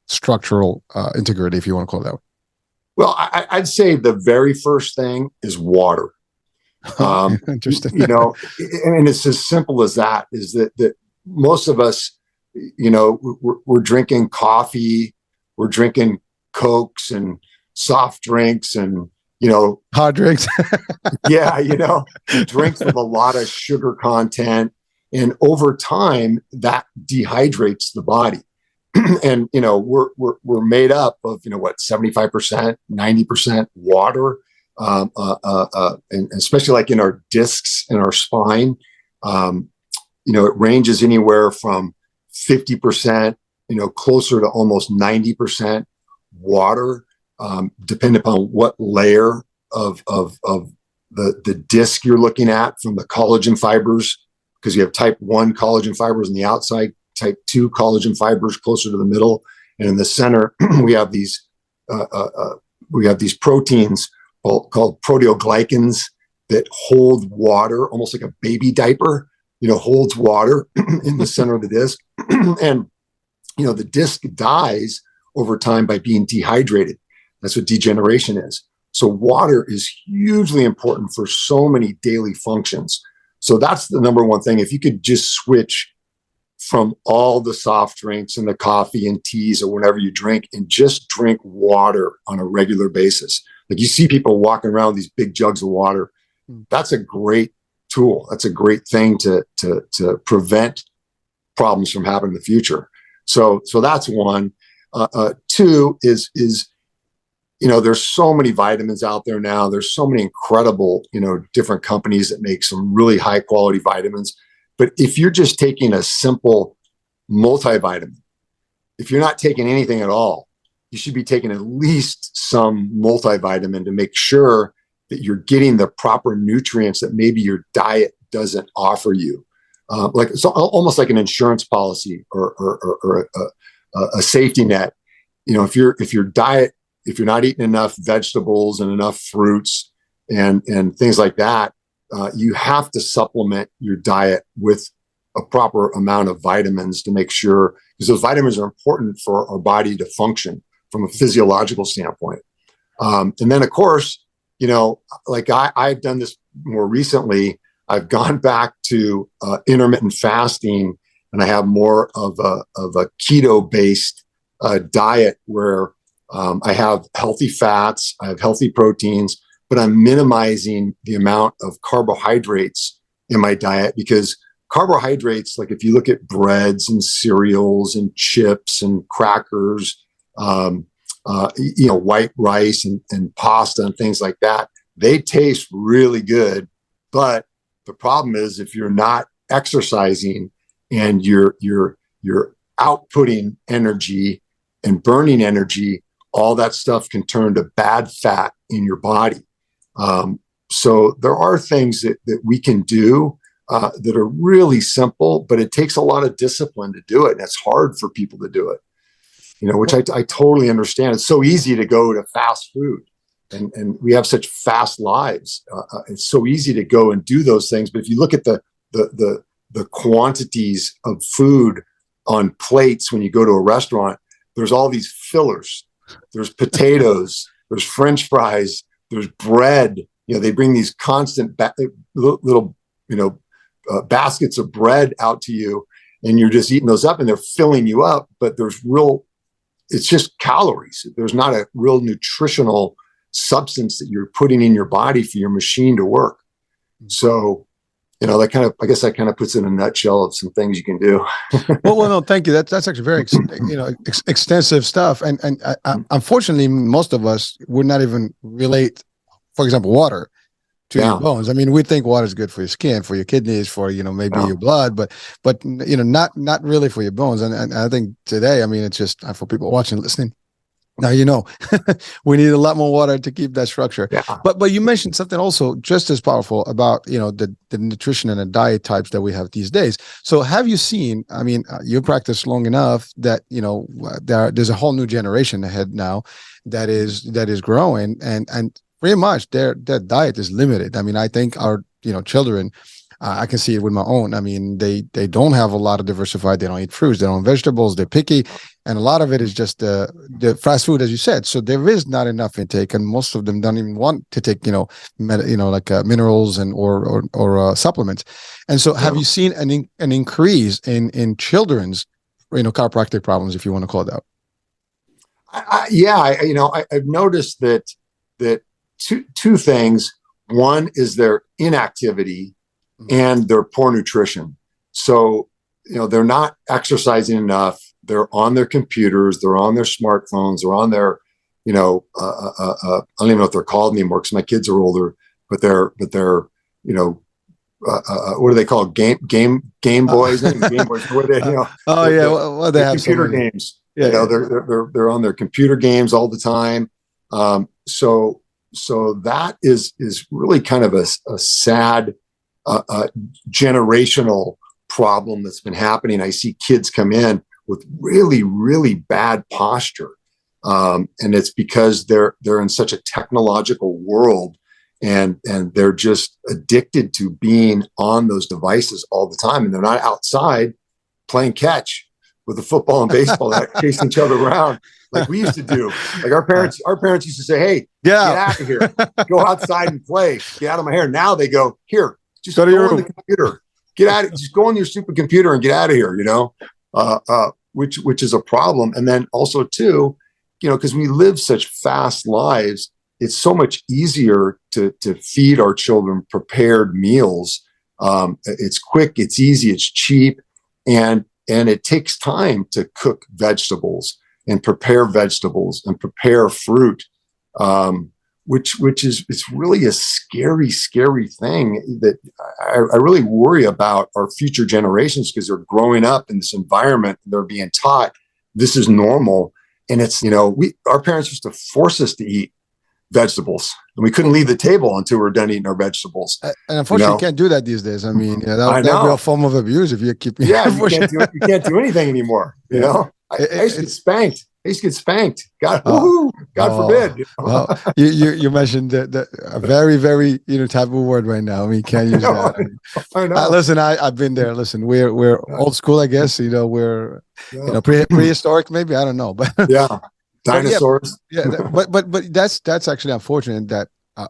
structural integrity, if you want to call it that way. Well, I'd say the very first thing is water. Interesting. And it's as simple as that, is that most of us, we're drinking coffee, we're drinking Cokes and soft drinks and, hard drinks. Drinks with a lot of sugar content. And over time that dehydrates the body. And, we're made up of, 75%, 90% water. And especially like in our discs in our spine, it ranges anywhere from 50%, closer to almost 90% water, depending upon what layer of the disc you're looking at, from the collagen fibers, because you have type 1 collagen fibers on the outside, type 2 collagen fibers closer to the middle, and in the center we have these proteins called proteoglycans that hold water, almost like a baby diaper, holds water in the center of the disc. And, the disc dies over time by being dehydrated. That's what degeneration is. So water is hugely important for so many daily functions. So that's the number one thing. If you could just switch from all the soft drinks and the coffee and teas or whatever you drink, and just drink water on a regular basis. Like, you see people walking around with these big jugs of water. That's a great tool. That's a great thing to prevent problems from happening in the future. So that's one. Two is there's so many vitamins out there now. There's so many incredible, different companies that make some really high quality vitamins. But if you're just taking a simple multivitamin, if you're not taking anything at all, you should be taking at least some multivitamin to make sure that you're getting the proper nutrients that maybe your diet doesn't offer you. Like, it's almost like an insurance policy or a safety net. If your diet, if you're not eating enough vegetables and enough fruits and things like that, you have to supplement your diet with a proper amount of vitamins to make sure, because those vitamins are important for our body to function from a physiological standpoint. And then, of course, like I've done this more recently. I've gone back to intermittent fasting, and I have more of a keto-based diet where I have healthy fats, I have healthy proteins, but I'm minimizing the amount of carbohydrates in my diet, because carbohydrates, like if you look at breads and cereals and chips and crackers, white rice and pasta and things like that, they taste really good. But the problem is, if you're not exercising and you're outputting energy and burning energy, all that stuff can turn to bad fat in your body. So there are things that we can do that are really simple, but it takes a lot of discipline to do it. And it's hard for people to do it, which I totally understand. It's so easy to go to fast food, and we have such fast lives. It's so easy to go and do those things. But if you look at the the quantities of food on plates when you go to a restaurant, there's all these fillers. There's potatoes, there's French fries, there's bread. They bring these constant little, baskets of bread out to you, and you're just eating those up, and they're filling you up. But it's just calories. There's not a real nutritional substance that you're putting in your body for your machine to work. So, I guess that kind of puts in a nutshell of some things you can do. well, no, thank you. That's actually very, extensive stuff. And unfortunately, most of us would not even relate, for example, water to your bones. I mean, we think water is good for your skin, for your kidneys, for, maybe your blood, but not really for your bones. And I think today, I mean, it's just for people watching, listening. Now, we need a lot more water to keep that structure. Yeah. But you mentioned something also just as powerful about, the nutrition and the diet types that we have these days. So have you seen, I mean, you practice long enough that, there's a whole new generation ahead now that is growing, and pretty much their diet is limited. I mean, I think our, children, I can see it with my own. I mean, they don't have a lot of diversified. They don't eat fruits. They don't eat vegetables. They're picky. And a lot of it is just the fast food, as you said. So there is not enough intake, and most of them don't even want to take, minerals and or supplements. And so, have you seen an increase in children's, chiropractic problems, if you want to call it that? I've noticed that two things. One is their inactivity and their poor nutrition. So, they're not exercising enough. They're on their computers, they're on their smartphones, they're on their, I don't even know what they're called anymore because my kids are older, but they're what do they call Game Boys? Game Boys. What are they, well, they have computer games. Yeah, they're on their computer games all the time. So that is really kind of a sad generational problem that's been happening. I see kids come in with really, really bad posture. And it's because they're in such a technological world, and they're just addicted to being on those devices all the time. And they're not outside playing catch with the football and baseball, chasing each other around like we used to do. Like our parents used to say, "Hey, get out of here, go outside and play, get out of my hair." Now they go, "Here, just go on the computer, get out, just go on your stupid computer and get out of here," which is a problem. And then also too, because we live such fast lives, it's so much easier to feed our children prepared meals. It's quick, it's easy, it's cheap, and it takes time to cook vegetables and prepare fruit, which is, it's really a scary, scary thing that I really worry about our future generations, because they're growing up in this environment. They're being taught this is normal. And it's, our parents used to force us to eat vegetables, and we couldn't leave the table until we were done eting our vegetables. And unfortunately, you can't do that these days. I mean, that'd be a form of abuse if you keep. Yeah, you can't do anything anymore. I used to get spanked. God forbid. Well, you mentioned a very, very taboo word right now. I mean, can't use that. I know. Listen, I've been there. Listen, we're old school, I guess. We're prehistoric, maybe. I don't know, but yeah, dinosaurs. But that's actually unfortunate that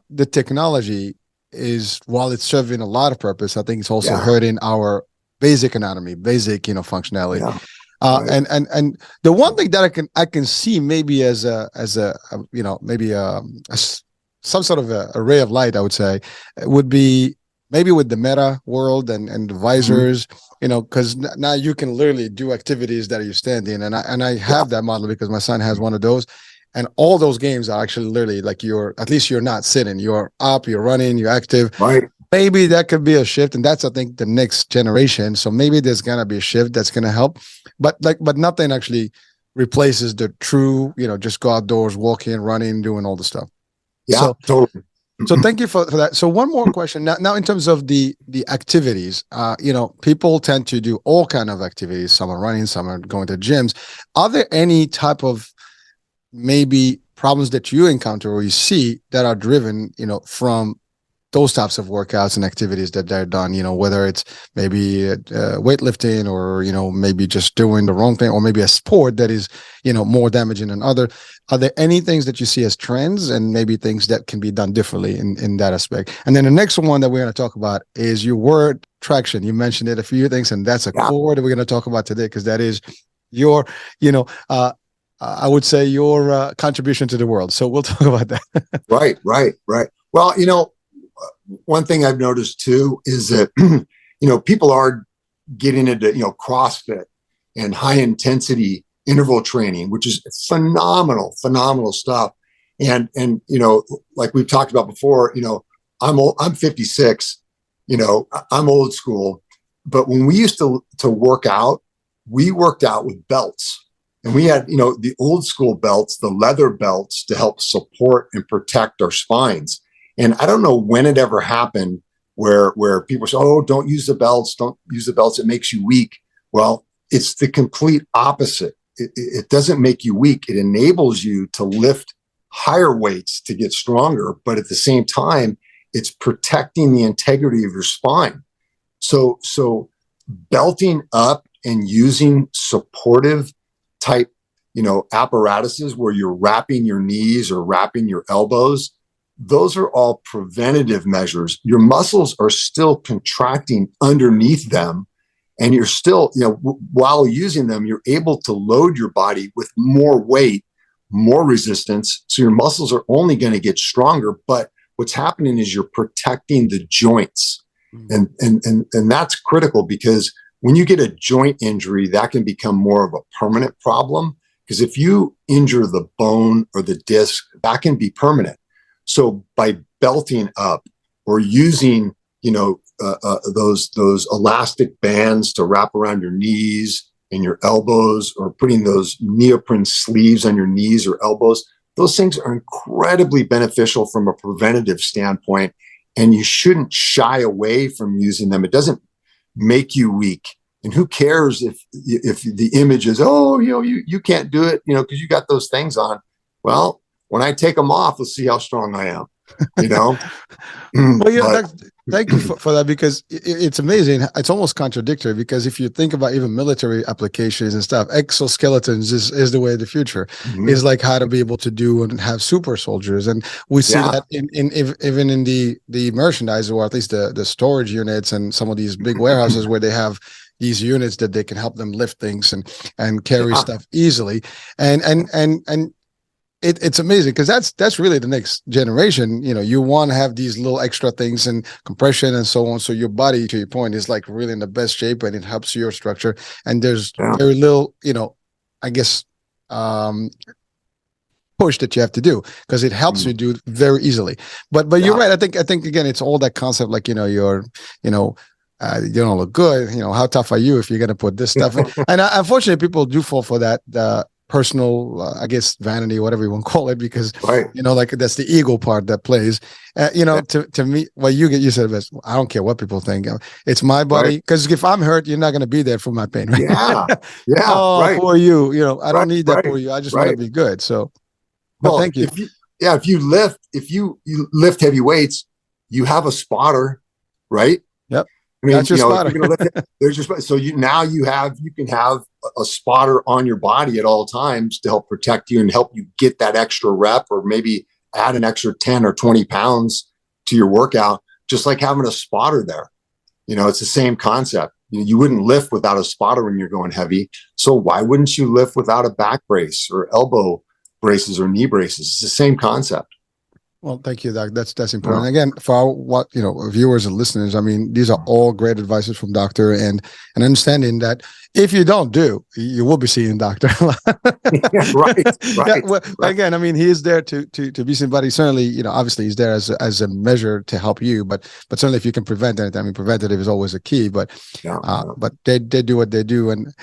the technology is, while it's serving a lot of purpose, I think it's also hurting our basic anatomy, basic functionality. Yeah. And the one thing that I can see maybe as a some sort of a ray of light, I would say, would be maybe with the Meta world and the visors, because now you can literally do activities that you're standing, and I have that model because my son has one of those, and all those games are actually literally like at least you're not sitting, you're up, you're running, you're active. Right. Maybe that could be a shift, and that's, I think, the next generation. So maybe there's gonna be a shift that's gonna help, but nothing actually replaces the true, just go outdoors, walking, running, doing all the stuff. Yeah, so, totally. So thank you for that. So one more question now in terms of the activities, people tend to do all kind of activities. Some are running, some are going to gyms. Are there any type of maybe problems that you encounter or you see that are driven, from those types of workouts and activities that they're done, whether it's maybe weightlifting or, maybe just doing the wrong thing, or maybe a sport that is, more damaging than other. Are there any things that you see as trends and maybe things that can be done differently in that aspect? And then the next one that we're going to talk about is your word traction. You mentioned it a few things, and that's a core that we're going to talk about today, because that is your, I would say your contribution to the world. So we'll talk about that. Right. Well, one thing I've noticed too is that, people are getting into, CrossFit and high intensity interval training, which is phenomenal stuff. And, like we've talked about before, I'm 56, I'm old school, but when we used to work out, we worked out with belts. And we had, the old school belts, the leather belts, to help support and protect our spines. And I don't know when it ever happened where people say, oh, don't use the belts. It makes you weak. Well, it's the complete opposite. It doesn't make you weak. It enables you to lift higher weights to get stronger. But at the same time, it's protecting the integrity of your spine. So belting up and using supportive type, apparatuses where you're wrapping your knees or wrapping your elbows, those are all preventative measures. Your muscles are still contracting underneath them, and you're still, while using them, you're able to load your body with more weight, more resistance. So your muscles are only going to get stronger, but what's happening is you're protecting the joints. And that's critical, because when you get a joint injury, that can become more of a permanent problem, because if you injure the bone or the disc, that can be permanent. So by belting up or using, those elastic bands to wrap around your knees and your elbows, or putting those neoprene sleeves on your knees or elbows, those things are incredibly beneficial from a preventative standpoint, and you shouldn't shy away from using them. It doesn't make you weak. And who cares if the image is, oh, you can't do it, because you got those things on. Well, when I take them off, let's see how strong I am, Well, thank you for that, because it's amazing. It's almost contradictory, because if you think about even military applications and stuff, exoskeletons is the way of the future. Is like how to be able to do and have super soldiers. And we see that even in the merchandise, or at least the storage units and some of these big warehouses where they have these units that they can help them lift things and carry stuff easily. And it's amazing, because that's really the next generation. You want to have these little extra things and compression and so on. So your body, to your point, is like really in the best shape, and it helps your structure. And there's very little, I guess, push that you have to do, because it helps you do it very easily. But you're right. I think again, it's all that concept, like, you're, you don't look good. How tough are you if you're going to put this stuff in? And unfortunately, people do fall for that personal, I guess, vanity, whatever you want to call it, because like that's the ego part that plays. To me, well, you said it best. I don't care what people think. It's my body, because if I'm hurt, you're not going to be there for my pain. Right? Oh, for you. I don't need that for you. I just want to be good. So, but thank you. If you lift heavy weights, you have a spotter, right? Yep. I mean, that's your spotter. There's your so you can have a spotter on your body at all times to help protect you and help you get that extra rep, or maybe add an extra 10 or 20 pounds to your workout, just like having a spotter there. It's the same concept. You wouldn't lift without a spotter when you're going heavy. So why wouldn't you lift without a back brace or elbow braces or knee braces? It's the same concept. Well, thank you, Doc. That's important. Again, for our viewers and listeners, I mean, these are all great advices from Doctor, and understanding that if you don't do, you will be seeing Doctor. Right. Well, again, I mean, he is there to be somebody. Certainly, obviously, he's there as a measure to help you. But certainly, if you can prevent anything, I mean, preventative is always a key. But but they do what they do, and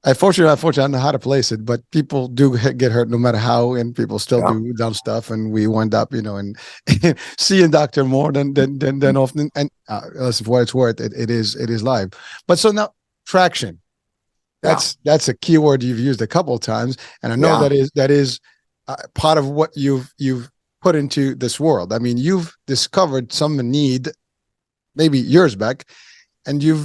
unfortunately, I don't know how to place it, but people do get hurt no matter how, and people still do dumb stuff, and we wind up, and seeing Doctor more than often. And listen, for what it's worth, it is live. But so now, traction. That's a keyword you've used a couple of times, and I know that is part of what you've put into this world. I mean, you've discovered some need maybe years back, and you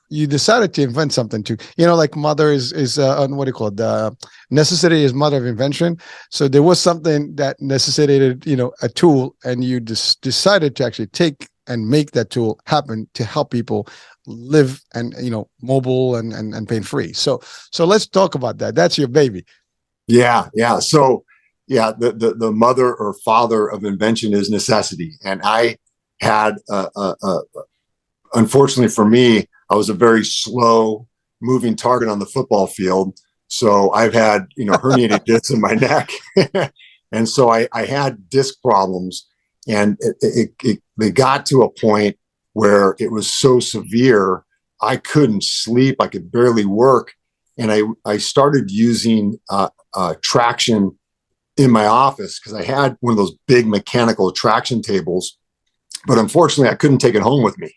decided to invent something to, like mother is what do you call it? Necessity is mother of invention. So there was something that necessitated, a tool, and you decided to actually take and make that tool happen to help people live and, mobile and pain free. So let's talk about that. That's your baby. Yeah. So yeah, the mother or father of invention is necessity. And I had unfortunately for me, I was a very slow moving target on the football field. So I've had, herniated discs in my neck. And so I had disc problems, and they got to a point where it was so severe, I couldn't sleep. I could barely work. And I started using traction in my office, because I had one of those big mechanical traction tables. But unfortunately, I couldn't take it home with me.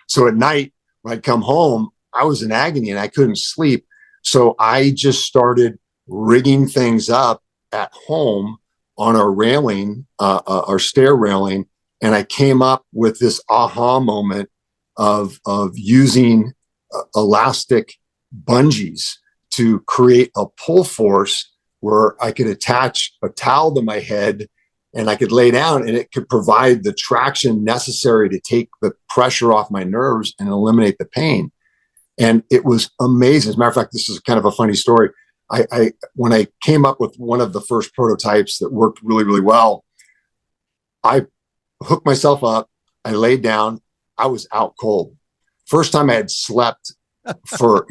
So at night, when I'd come home, I was in agony and I couldn't sleep. So I just started rigging things up at home on our railing, our stair railing. And I came up with this aha moment of using elastic bungees to create a pull force where I could attach a towel to my head and I could lay down, and it could provide the traction necessary to take the pressure off my nerves and eliminate the pain. And it was amazing. As a matter of fact, this is kind of a funny story. When I came up with one of the first prototypes that worked really, really well, I hooked myself up. I laid down. I was out cold. First time I had slept for,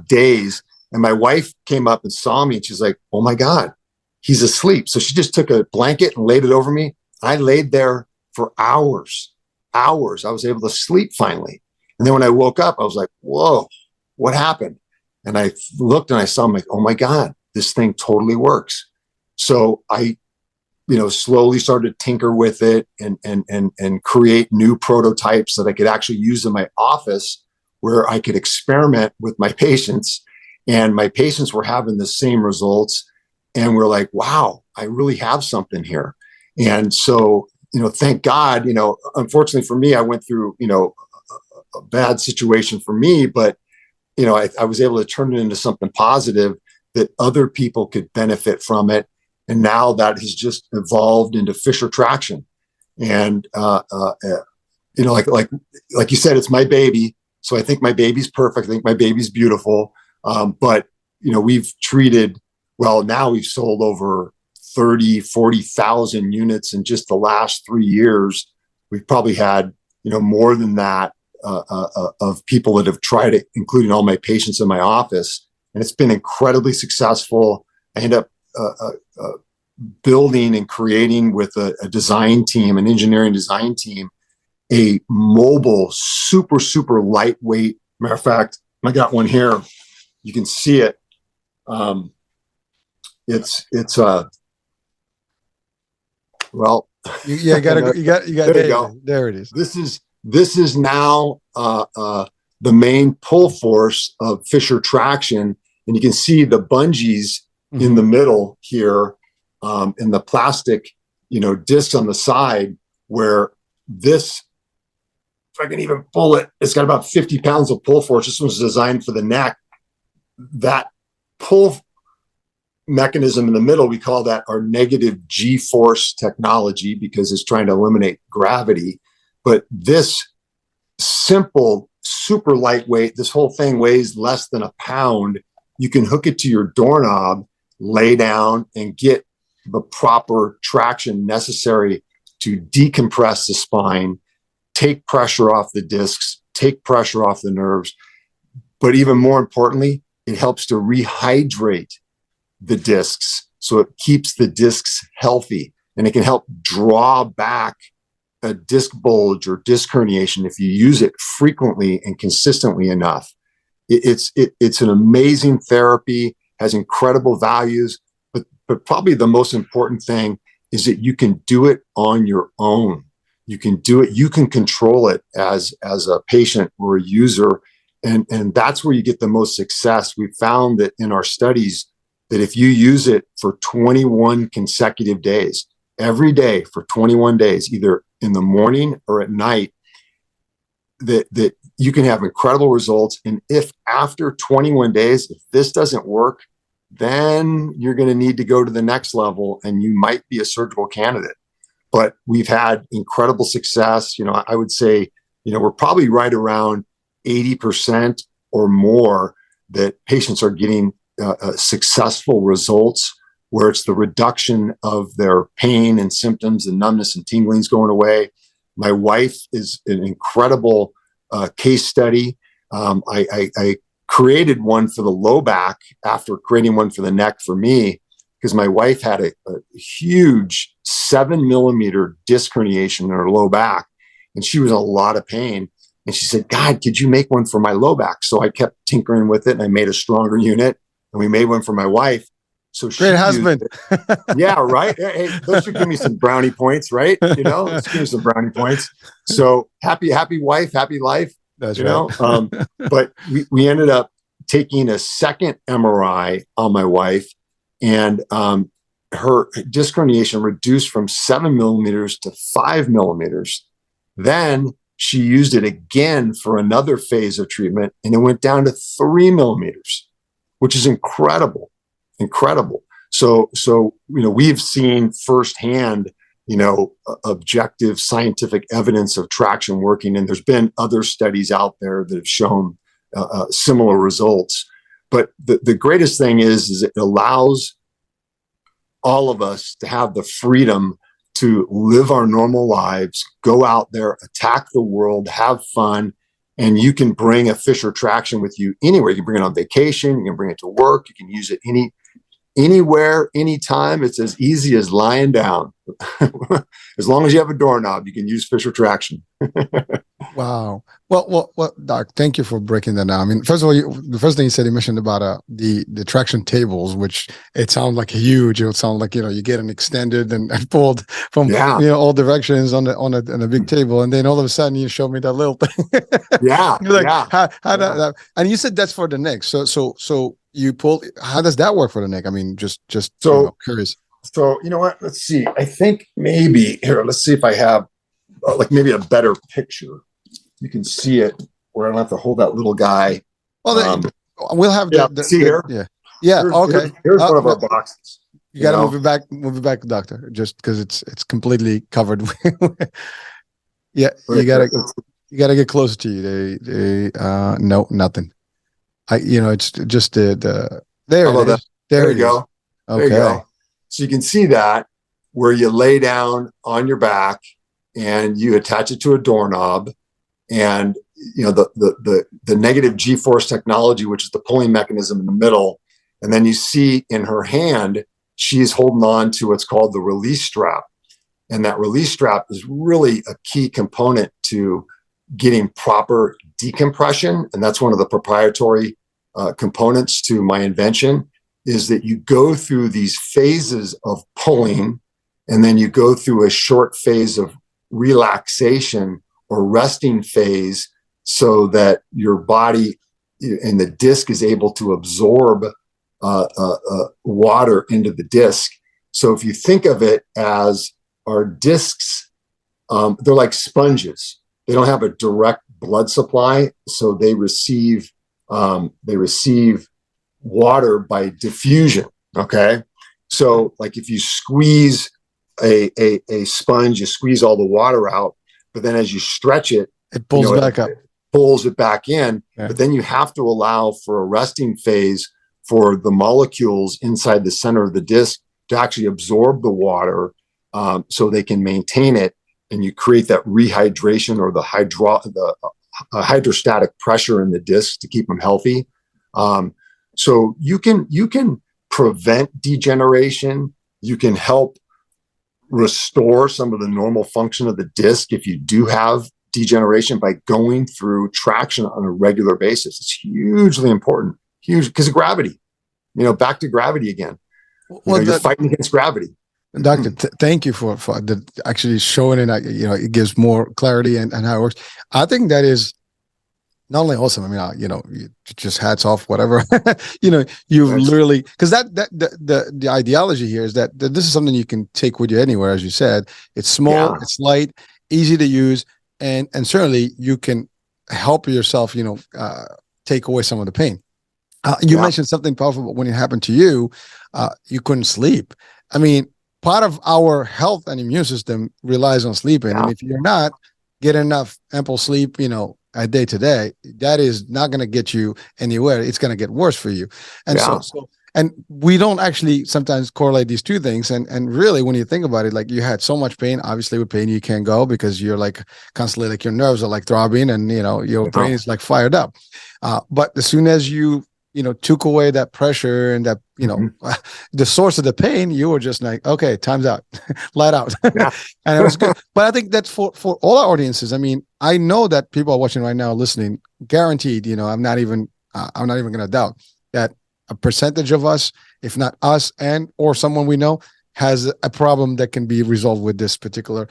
days. And my wife came up and saw me, and she's like, "Oh my God, he's asleep." So she just took a blanket and laid it over me. I laid there for hours. I was able to sleep finally. And then when I woke up, I was like, whoa, what happened? And I looked and I saw, I'm like, oh my God, this thing totally works. So I, slowly started to tinker with it and create new prototypes that I could actually use in my office, where I could experiment with my patients. And my patients were having the same results. And we're like, wow, I really have something here. And so, thank God, unfortunately for me, I went through, a bad situation for me, but, I was able to turn it into something positive that other people could benefit from it. And now that has just evolved into Fisher Traction. And, like you said, it's my baby. So I think my baby's perfect. I think my baby's beautiful. But, we've treated, well, now we've sold over 40,000 units in just the last 3 years. We've probably had, more than that of people that have tried it, including all my patients in my office. And it's been incredibly successful. I end up building and creating with a design team, an engineering design team, a mobile, super, super lightweight. Matter of fact, I got one here. You can see it. It's well, you got there you go. There it is. This is now the main pull force of Fisher Traction, and you can see the bungees in the middle here, in the plastic, discs on the side, where this, if I can even pull it, it's got about 50 pounds of pull force. This one's designed for the neck. That pull mechanism in the middle, we call that our negative G-force technology, because it's trying to eliminate gravity. But this simple, super lightweight, this whole thing weighs less than a pound. You can hook it to your doorknob, lay down, and get the proper traction necessary to decompress the spine, take pressure off the discs, take pressure off the nerves. But even more importantly, it helps to rehydrate the discs, so it keeps the discs healthy, and it can help draw back a disc bulge or disc herniation if you use it frequently and consistently enough. It's an amazing therapy, has incredible values, but probably the most important thing is that you can do it on your own. You can do it, you can control it as a patient or a user, and that's where you get the most success. We found that in our studies, that if you use it for 21 consecutive days, every day for 21 days, either in the morning or at night, that you can have incredible results. And if after 21 days, if this doesn't work, then you're going to need to go to the next level and you might be a surgical candidate. But we've had incredible success. I would say, we're probably right around 80% or more that patients are getting successful results, where it's the reduction of their pain and symptoms and numbness and tinglings going away. My wife is an incredible case study. I created one for the low back after creating one for the neck for me, because my wife had a huge 7-millimeter disc herniation in her low back, and she was in a lot of pain. And she said, God, could you make one for my low back? So I kept tinkering with it, and I made a stronger unit, and we made one for my wife. So Great husband. Yeah, right. Hey, those should give me some brownie points, right? Let's give me some brownie points. So happy wife, happy life. That's right. But we ended up taking a second MRI on my wife, and her disc herniation reduced from 7 millimeters to 5 millimeters. Then she used it again for another phase of treatment, and it went down to 3 millimeters, which is incredible. So we've seen firsthand, objective scientific evidence of traction working, and there's been other studies out there that have shown similar results. But the greatest thing is it allows all of us to have the freedom to live our normal lives, go out there, attack the world, have fun, and you can bring a Fisher traction with you anywhere. You can bring it on vacation, you can bring it to work, you can use it anywhere, anytime. It's as easy as lying down. As long as you have a doorknob, you can use Fisher traction. Wow. Well, Doc, thank you for breaking that down. I mean, first of all, the first thing you said, you mentioned about the traction tables, which it sounds like huge. It would sound like, you get an extended and pulled from all directions on a big table, and then all of a sudden you show me that little thing. Yeah. You're like, how that, and you said that's for the neck. So you pull. How does that work for the neck? I mean, just so curious. So you know what? Let's see. I think maybe here. Let's see if I have maybe a better picture. You can see it where I don't have to hold that little guy. Well, we'll have see here. Yeah. Okay. Here's one of our boxes. You got to move it back, doctor, just because it's completely covered. Yeah, you gotta get closer to you. No, nothing. It's just there. There you go. Okay. There you go. So you can see that where you lay down on your back and you attach it to a doorknob, and the negative G-force technology, which is the pulling mechanism in the middle, and then you see in her hand she's holding on to what's called the release strap, and that release strap is really a key component to getting proper decompression, and that's one of the proprietary components to my invention, is that you go through these phases of pulling, and then you go through a short phase of relaxation or resting phase, so that your body and the disc is able to absorb water into the disc. So if you think of it as our discs, they're like sponges. They don't have a direct blood supply, so they receive water by diffusion. Okay, so like if you squeeze a sponge, you squeeze all the water out, but then as you stretch it, it pulls back up. Pulls it back in. Yeah. But then you have to allow for a resting phase for the molecules inside the center of the disc to actually absorb the water, so they can maintain it, and you create that rehydration or the hydrostatic pressure in the disc to keep them healthy. So you can prevent degeneration. You can help restore some of the normal function of the disc if you do have degeneration by going through traction on a regular basis. It's hugely important, huge, because of gravity. Back to gravity again. You're fighting against gravity. Doctor, thank you for actually showing it. It gives more clarity and how it works. I think that is not only awesome. I mean, just hats off, whatever. You've Thanks. literally, because the ideology here is that this is something you can take with you anywhere, as you said. It's small, Yeah. it's light, easy to use, and certainly you can help yourself. Take away some of the pain. You Yeah. mentioned something powerful when it happened to you. You couldn't sleep. I mean, part of our health and immune system relies on sleeping, Yeah. and if you're not getting enough ample sleep, a day to day, that is not going to get you anywhere. It's going to get worse for you. And Yeah. and we don't actually sometimes correlate these two things. And really, when you think about it, like you had so much pain, obviously with pain, you can't go because you're like constantly, like your nerves are like throbbing and, your brain is like fired up. But as soon as you took away that pressure and that, the source of the pain, you were just like, okay, time's out, light out. Yeah. And it was good. But I think that's for all our audiences. I mean, I know that people are watching right now, listening, guaranteed, I'm not even going to doubt that a percentage of us, if not us or someone we know, has a problem that can be resolved with this particular,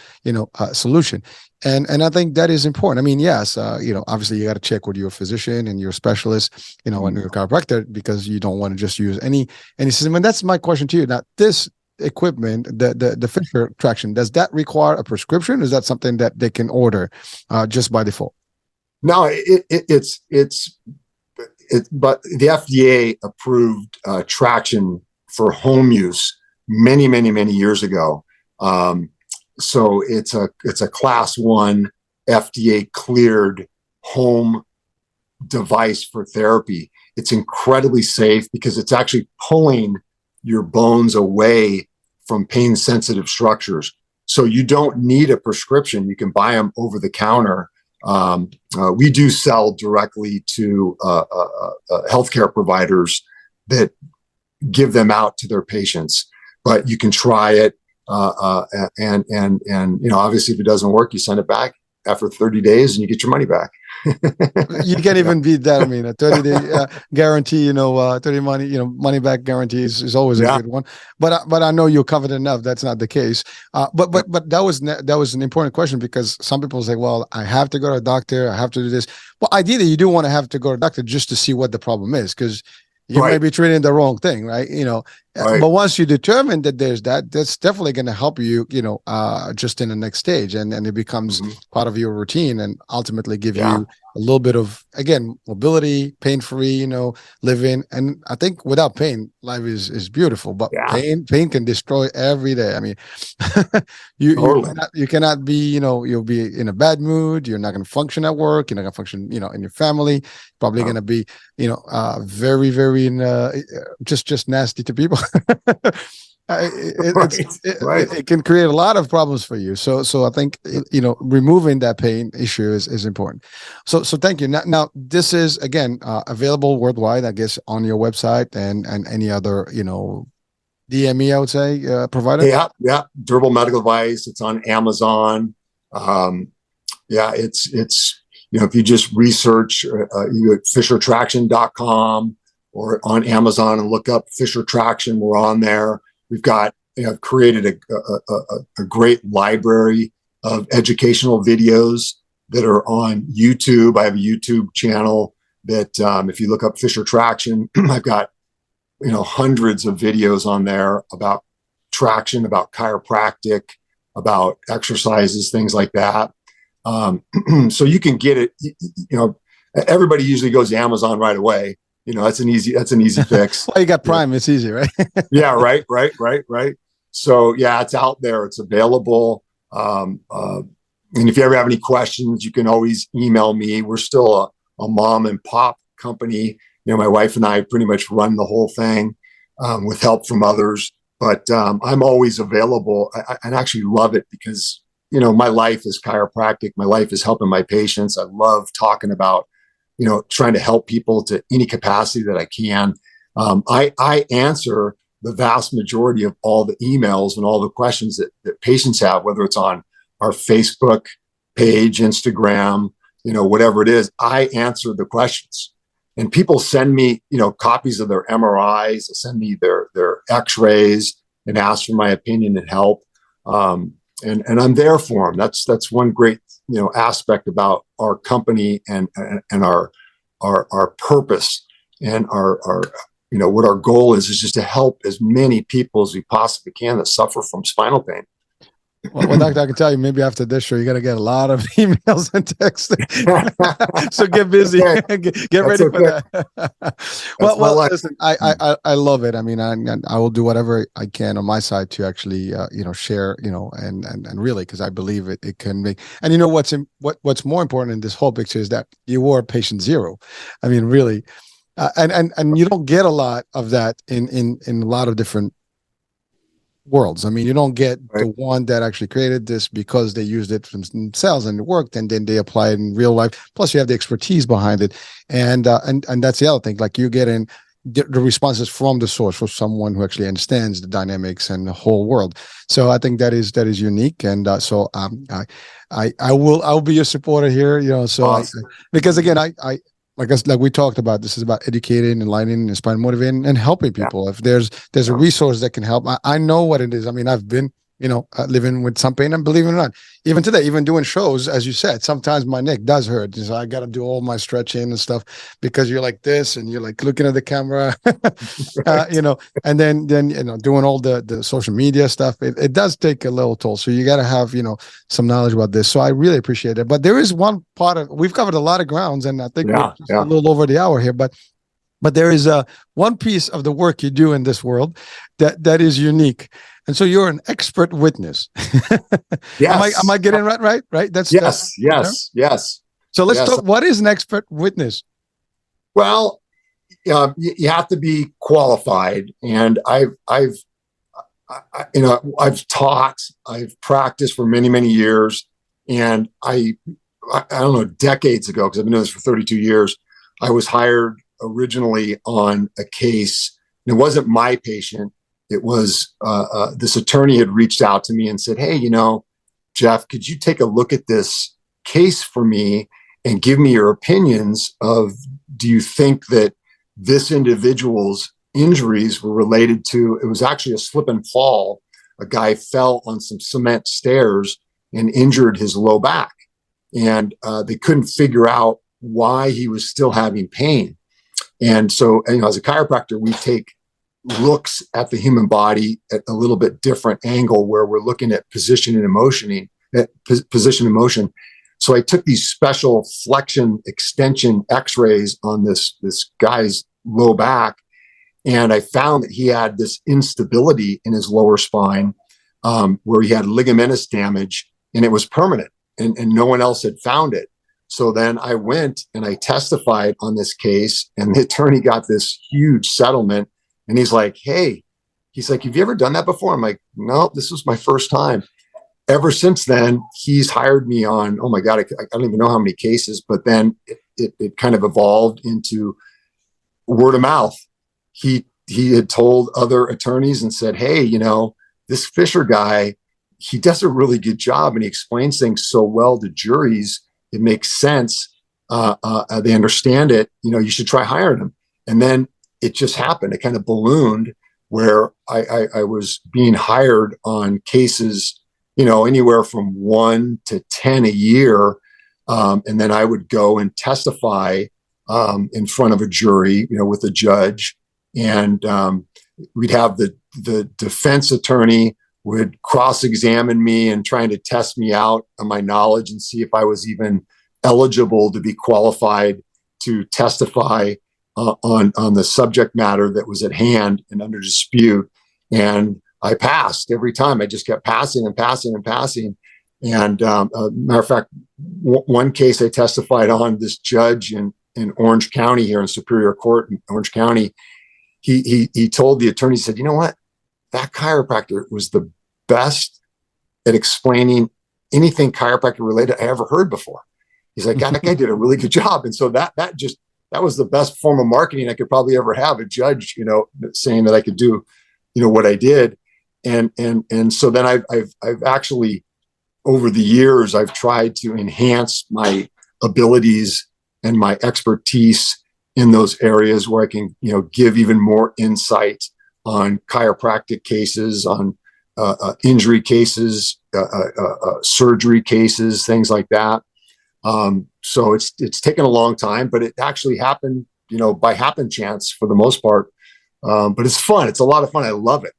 solution. And I think that is important. I mean, yes, obviously you got to check with your physician and your specialist, and your chiropractor, because you don't want to just use any system. And that's my question to you. Now, this equipment, the Fisher traction, does that require a prescription? Or is that something that they can order just by default? No, but the FDA approved traction for home use many, many, many years ago. So it's a class 1 FDA cleared home device for therapy. It's incredibly safe because it's actually pulling your bones away from pain sensitive structures. So you don't need a prescription. You can buy them over the counter. We do sell directly to healthcare providers that give them out to their patients, but you can try it. And obviously if it doesn't work, you send it back after 30 days and you get your money back. You can't even beat that. I mean, a 30-day guarantee, 30 money back guarantee is always a good one. But I know you're covered enough. That's not the case. But that was an important question, because some people say, well, I have to go to a doctor. I have to do this. Well, ideally, you do want to have to go to a doctor just to see what the problem is, because you may be treating the wrong thing, right? But once you determine that there's that's definitely going to help you, just in the next stage, and it becomes part of your routine, and ultimately give you a little bit of, again, mobility, pain-free, living. And I think without pain, life is beautiful, but pain can destroy every day. I mean, you cannot be, you'll be in a bad mood. You're not going to function at work. You're not going to function, in your family. Probably going to be, very, very, just nasty to people. It can create a lot of problems for you. So I think, removing that pain issue is important. So thank you. Now this is, again, available worldwide, I guess, on your website and any other, DME, I would say, provider. Yeah. Durable medical device. It's on Amazon. It's if you just research, you go at fishertraction.com or on Amazon and look up Fisher Traction, we're on there. We've got, I've created a great library of educational videos that are on YouTube. I have a YouTube channel that, if you look up Fisher Traction, I've got, hundreds of videos on there about traction, about chiropractic, about exercises, things like that. So you can get it, everybody usually goes to Amazon right away. That's an easy fix. Well, you got Prime. It's easy, right? Yeah. Right. So it's out there. It's available. And if you ever have any questions, you can always email me. We're still a mom and pop company. My wife and I pretty much run the whole thing, with help from others, but, I'm always available. I actually love it because, my life is chiropractic. My life is helping my patients. I love talking about, trying to help people to any capacity that I can. I answer the vast majority of all the emails and all the questions that patients have, whether it's on our Facebook page, Instagram, whatever it is. I answer the questions, and people send me, copies of their MRIs, send me their X-rays, and ask for my opinion and help. And I'm there for them. That's one great aspect about our company and our purpose and our what our goal is just to help as many people as we possibly can that suffer from spinal pain. Well, Doctor, I can tell you, maybe after this show, you're going to get a lot of emails and texts. So get busy. Okay. Get ready for that. Well, listen, I love it. I mean, I will do whatever I can on my side to actually, share, and really, because I believe it can make, and what's more important in this whole picture is that you are patient zero. I mean, really, and you don't get a lot of that in a lot of different worlds. I mean, you don't get the one that actually created this because they used it themselves and it worked, and then they apply it in real life. Plus, you have the expertise behind it, and that's the other thing. Like, you're getting the responses from the source, from someone who actually understands the dynamics and the whole world. So I think that is unique, and so I'll be your supporter here. So awesome. Because again, I like we talked about, this is about educating, enlightening, inspiring, motivating, and helping people. Yeah. If there's a resource that can help, I know what it is. I mean, I've been, living with some pain, and believe it or not, even today, even doing shows, as you said, sometimes my neck does hurt. So I got to do all my stretching and stuff, because you're like this and you're like looking at the camera, and then doing all the social media stuff. It does take a little toll. So you got to have, some knowledge about this. So I really appreciate it. But there is one part of, we've covered a lot of grounds, and I think we're just a little over the hour here, but there is one piece of the work you do in this world that is unique. And so you're an expert witness. Yes. Am I getting right? Right. Yes. So let's talk. What is an expert witness? Well, you have to be qualified, and I've taught, I've practiced for many, many years, and I don't know, decades ago, because I've been doing this for 32 years, I was hired originally on a case. And it wasn't my patient. It was this attorney had reached out to me and said, "Hey, Jeff, could you take a look at this case for me and give me your opinions of, do you think that this individual's injuries were related to," it was actually a slip and fall. A guy fell on some cement stairs and injured his low back. And they couldn't figure out why he was still having pain. And so, as a chiropractor, we take looks at the human body at a little bit different angle, where we're looking at position and motion. So I took these special flexion extension x-rays on this guy's low back, and I found that he had this instability in his lower spine, where he had ligamentous damage, and it was permanent, and no one else had found it. So then I went and I testified on this case, and the attorney got this huge settlement. And he's like, "Hey," he's like, "have you ever done that before?" I'm like, "No, this was my first time." Ever since then, he's hired me on, oh my God, I don't even know how many cases, but then it kind of evolved into word of mouth. He had told other attorneys and said, "Hey, this Fisher guy, he does a really good job, and he explains things so well to juries. It makes sense. They understand it. You should try hiring him." And then it just happened. It kind of ballooned, where I was being hired on cases, anywhere from 1 to 10 a year. And then I would go and testify in front of a jury, with a judge. And we'd have the defense attorney would cross-examine me and trying to test me out on my knowledge and see if I was even eligible to be qualified to testify on the subject matter that was at hand and under dispute. And I passed every time. I just kept passing and passing and passing. And matter of fact, one case I testified on, this judge in Orange County here in Superior Court in Orange County, he told the attorney, he said, "You know what? That chiropractor was the best at explaining anything chiropractic related I ever heard before." He's like, "God, that guy did a really good job." And so that was the best form of marketing I could probably ever have, a judge, saying that I could do, what I did. And so then I've actually, over the years, I've tried to enhance my abilities and my expertise in those areas where I can, give even more insight on chiropractic cases, on injury cases, surgery cases, things like that. So it's taken a long time, but it actually happened, by happen chance for the most part. But it's fun. It's a lot of fun. I love it.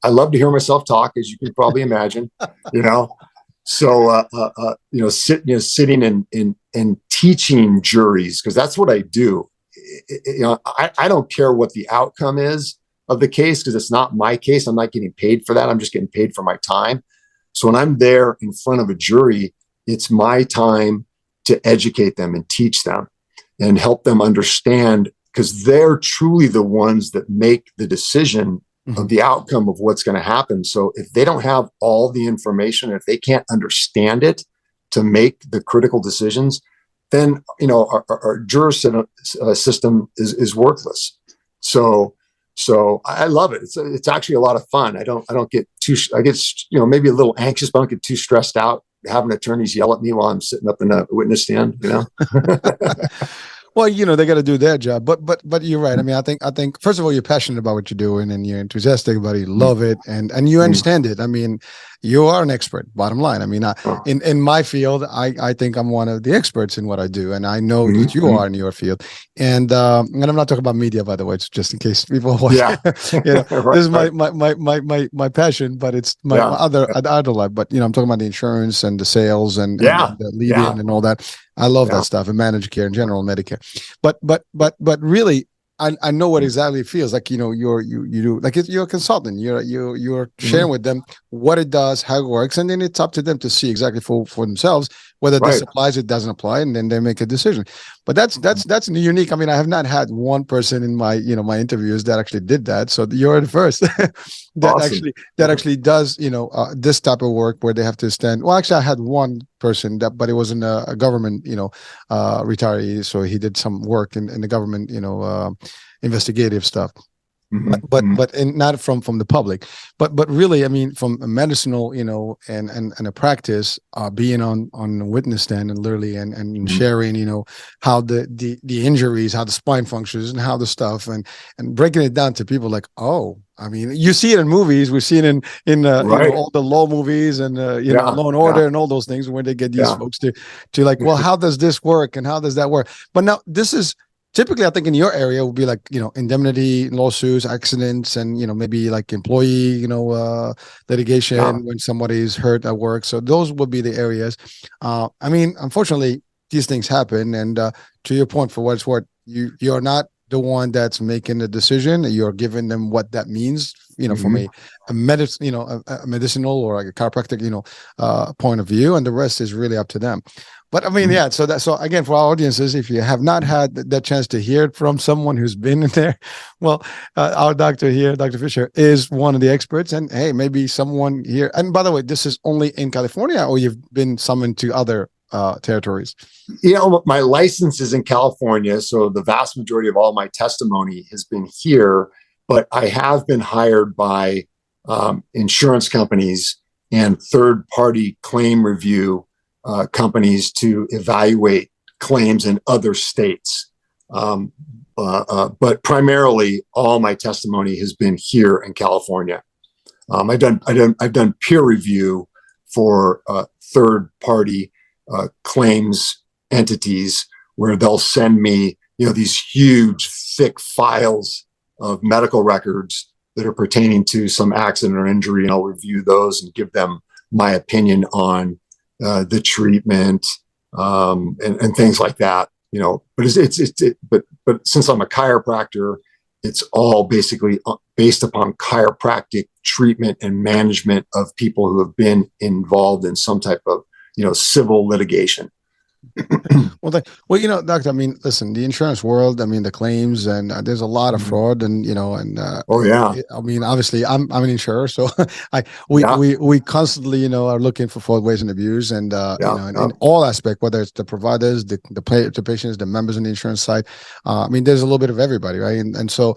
I love to hear myself talk, as you can probably imagine. So sitting and teaching juries, because that's what I do. I don't care what the outcome is of the case, because it's not my case. I'm not getting paid for that. I'm just getting paid for my time. So when I'm there in front of a jury, it's my time to educate them and teach them and help them understand, because they're truly the ones that make the decision of the outcome of what's going to happen. So if they don't have all the information, if they can't understand it to make the critical decisions, then our juror system is worthless. So I love it. It's actually a lot of fun. I don't get I get maybe a little anxious, but I don't get too stressed out having attorneys yell at me while I'm sitting up in a witness stand. Well, they got to do their job, but you're right. I mean, I think first of all, you're passionate about what you're doing and you're enthusiastic about it. You love it and you understand it. I mean, you are an expert. Bottom line. I mean, in my field, I think I'm one of the experts in what I do, and I know that you are in your field. And I'm not talking about media, by the way. It's just in case people watch. Yeah. This is my passion, but it's my other life. But I'm talking about the insurance and the sales and the lead-in and all that. I love that stuff, and managed care in general, Medicare. But really, I know what exactly it feels like. You do like you're a consultant. You're sharing with them what it does, how it works, and then it's up to them to see exactly for themselves whether this applies, it doesn't apply, and then they make a decision. But that's unique. I mean, I have not had one person in my my interviews that actually did that. So you're the first that actually does this type of work where they have to stand. Well, actually, I had one person but it wasn't a government retiree, so he did some work in the government investigative stuff. But not from the public, but really, I mean, from a medicinal, and a practice, being on a witness stand and literally and sharing, how the injuries, how the spine functions, and how the stuff, and breaking it down to people like, oh, I mean, you see it in movies. We've seen it in all the law movies and Law and Order and all those things where they get these folks to like, well, how does this work and how does that work? But now this is. Typically, I think in your area would be like, indemnity lawsuits, accidents, and, maybe like employee, litigation when somebody's hurt at work. So those would be the areas. I mean, unfortunately, these things happen. And to your point, for what it's worth, you're not the one that's making the decision. You're giving them what that means, from a medicinal or like a chiropractic, point of view. And the rest is really up to them. But I mean, so again, for our audiences, if you have not had that chance to hear it from someone who's been in there, well, our doctor here, Dr. Fisher, is one of the experts. And hey, maybe someone here. And by the way, this is only in California, or you've been summoned to other territories? My license is in California, so the vast majority of all my testimony has been here. But I have been hired by insurance companies and third-party claim review companies to evaluate claims in other states. But primarily all my testimony has been here in California. I've done peer review for third party claims entities where they'll send me, these huge thick files of medical records that are pertaining to some accident or injury, and I'll review those and give them my opinion on the treatment, and things like that, but since I'm a chiropractor, it's all basically based upon chiropractic treatment and management of people who have been involved in some type of, civil litigation. Well, doctor, I mean, listen, the insurance world, I mean, the claims, and there's a lot of fraud, and I mean, obviously I'm an insurer, so we constantly, are looking for fraud, waste, and abuse, and in all aspects, whether it's the providers, the patients, the members on the insurance side. I mean, there's a little bit of everybody, right? And so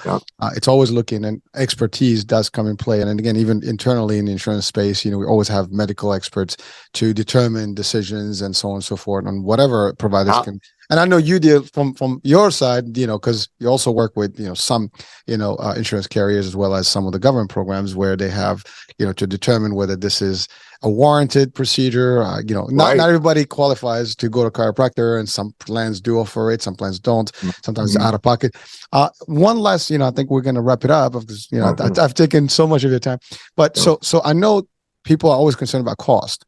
it's always looking, and expertise does come in play. And again, even internally in the insurance space, we always have medical experts to determine decisions and so on and so forth on whatever providers And I know you deal from your side, because you also work with, some, insurance carriers, as well as some of the government programs where they have, to determine whether this is a warranted procedure. Not Right. everybody qualifies to go to chiropractor, and some plans do offer it, some plans don't. Sometimes it's Mhm. out of pocket. One last, I think we're going to wrap it up because, Okay. I've taken so much of your time, but Yeah. so I know people are always concerned about cost.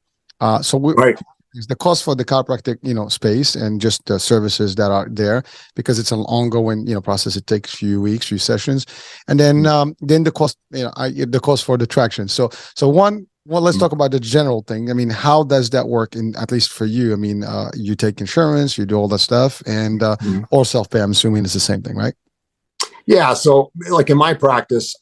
So we Right. is the cost for the chiropractic, space and just the services that are there, because it's an ongoing, process. It takes few weeks, few sessions, and then the cost, the cost for the traction. So well, let's talk about the general thing. I mean, how does that work in, at least for you? I mean, you take insurance, you do all that stuff, and Mhm. or self-pay. I'm assuming it's the same thing, right? Yeah. So like in my practice,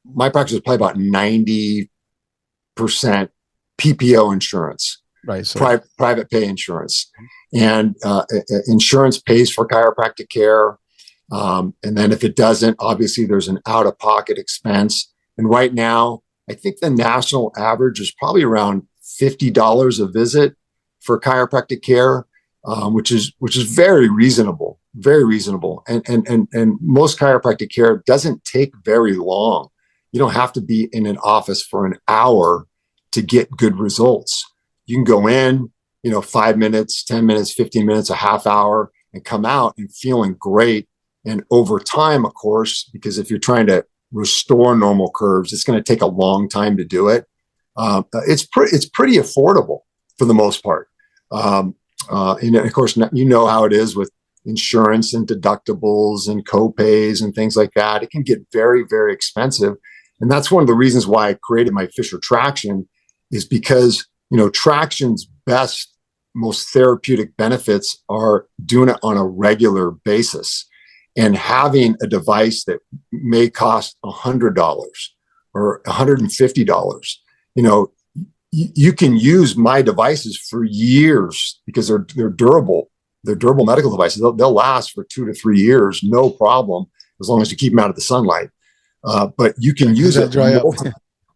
my practice is probably about 90% PPO insurance, Right. So private pay insurance, and insurance pays for chiropractic care. And then if it doesn't, obviously there's an out-of-pocket expense. And right now, I think the national average is probably around $50 a visit for chiropractic care, which is very reasonable. And most chiropractic care doesn't take very long. You don't have to be in an office for an hour to get good results. You can go in, 5 minutes, 10 minutes, 15 minutes, a half hour, and come out and feeling great. And over time, of course, because if you're trying to restore normal curves, it's going to take a long time to do it. It's pretty affordable for the most part. And of course, how it is with insurance and deductibles and co-pays and things like that. It can get very, very expensive. And that's one of the reasons why I created my Fisher Traction, is because, traction's best, most therapeutic benefits are doing it on a regular basis. And having a device that may cost $100 or $150, you can use my devices for years because they're durable. They're durable medical devices. They'll last for 2 to 3 years, no problem, as long as you keep them out of the sunlight. But you can use it, dry up.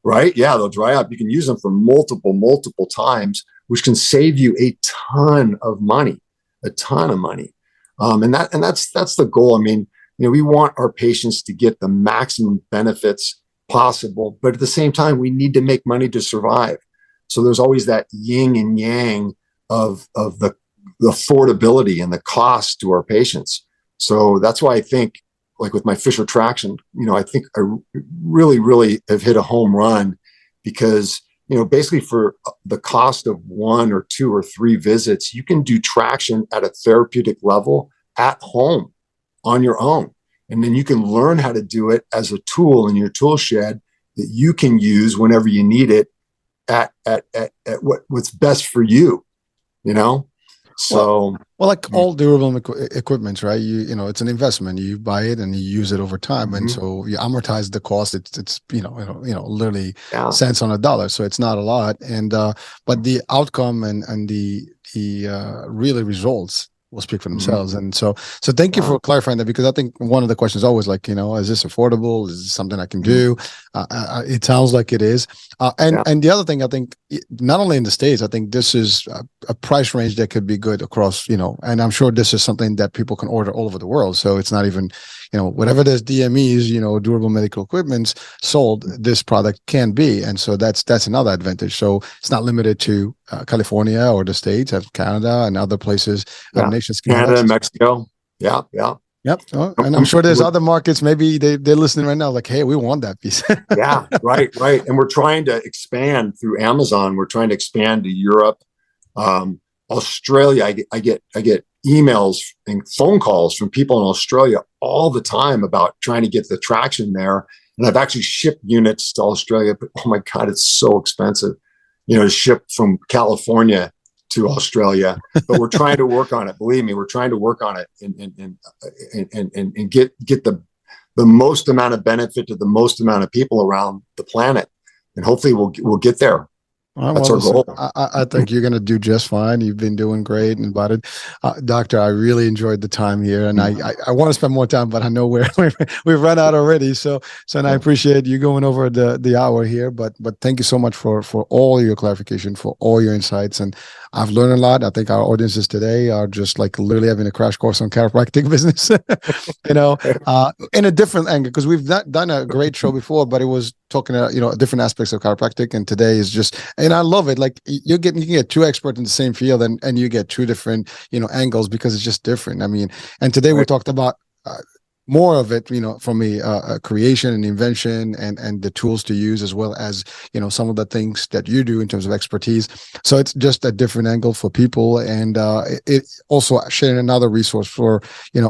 right? Yeah, they'll dry up. You can use them for multiple times, which can save you a ton of money. And that's the goal. I mean, we want our patients to get the maximum benefits possible, but at the same time, we need to make money to survive. So there's always that yin and yang of the affordability and the cost to our patients. So that's why I think, like with my Fisher Traction, I think I really, really have hit a home run, because, basically for the cost of 1 or 2 or 3 visits, you can do traction at a therapeutic level at home on your own. And then you can learn how to do it as a tool in your tool shed that you can use whenever you need it at what's best for you, So, well, like all durable equipment, right? It's an investment. You buy it and you use it over time, and so you amortize the cost. It's literally cents on a dollar, so it's not a lot. And but the outcome and the really results will speak for themselves. And so thank you for clarifying that, because I think one of the questions is always like, is this affordable? Is this something I can do? It sounds like it is. And the other thing, I think, not only in the States, I think this is a price range that could be good across, and I'm sure this is something that people can order all over the world. So it's not even, whatever there's DMEs, durable medical equipments sold, this product can be. And so that's another advantage. So it's not limited to California or the States, Canada and other places, nations. Canada, Mexico. Yeah. Yep. Oh, and I'm sure there's other markets. Maybe they're listening right now, like, hey, we want that piece. Yeah, right. And we're trying to expand through Amazon. We're trying to expand to Europe, Australia. I get emails and phone calls from people in Australia all the time about trying to get the traction there. And I've actually shipped units to Australia, but oh my God, it's so expensive, to ship from California to Australia. But we're trying to work on it. Believe me, we're trying to work on it and get the most amount of benefit to the most amount of people around the planet. And hopefully we'll get there. All right, That's well, our listen, goal. I think you're going to do just fine. You've been doing great and about it. Doctor, I really enjoyed the time here, and I want to spend more time, but I know we've run out already. And I appreciate you going over the hour here, but thank you so much for all your clarification, for all your insights. And I've learned a lot. I think our audiences today are just like literally having a crash course on chiropractic business, in a different angle, because we've not done a great show before, but it was talking different aspects of chiropractic, and today is just, and I love it. Like you can get two experts in the same field, and you get two different angles, because it's just different. I mean, and today we talked about more of it, from a creation and invention, and the tools to use, as well as some of the things that you do in terms of expertise. So it's just a different angle for people, and it also sharing another resource for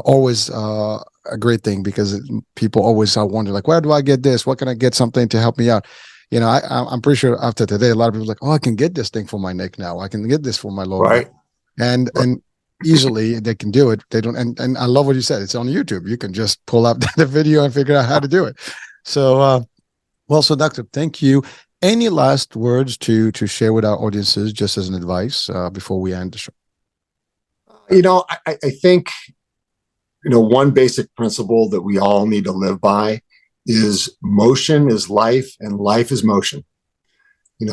always a great thing, because people always wonder, like, where do I get this? What can I get something to help me out? I'm pretty sure after today, a lot of people are like, oh, I can get this thing for my neck now. I can get this for my lower back. Right. And easily they can do it. They don't. And I love what you said. It's on YouTube. You can just pull up the video and figure out how to do it. So, so Doctor, thank you. Any last words to share with our audiences, just as an advice, before we end the show? I think, one basic principle that we all need to live by is motion is life, and life is motion.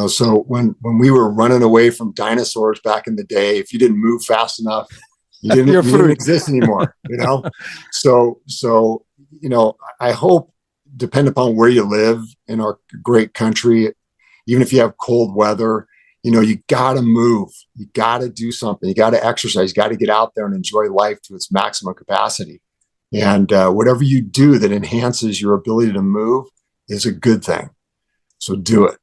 So when we were running away from dinosaurs back in the day, if you didn't move fast enough, you didn't exist anymore. So I hope, depend upon where you live in our great country, even if you have cold weather, you got to move, you got to do something, you got to exercise, you got to get out there and enjoy life to its maximum capacity. And whatever you do that enhances your ability to move is a good thing. So do it.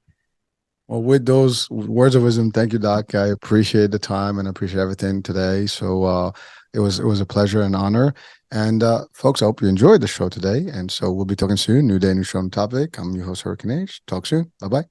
Well, with those words of wisdom, thank you, Doc. I appreciate the time and I appreciate everything today. So it was a pleasure and honor. And folks, I hope you enjoyed the show today. And so we'll be talking soon. New day, new show on topic. I'm your host, Hurricane H. Talk soon. Bye-bye.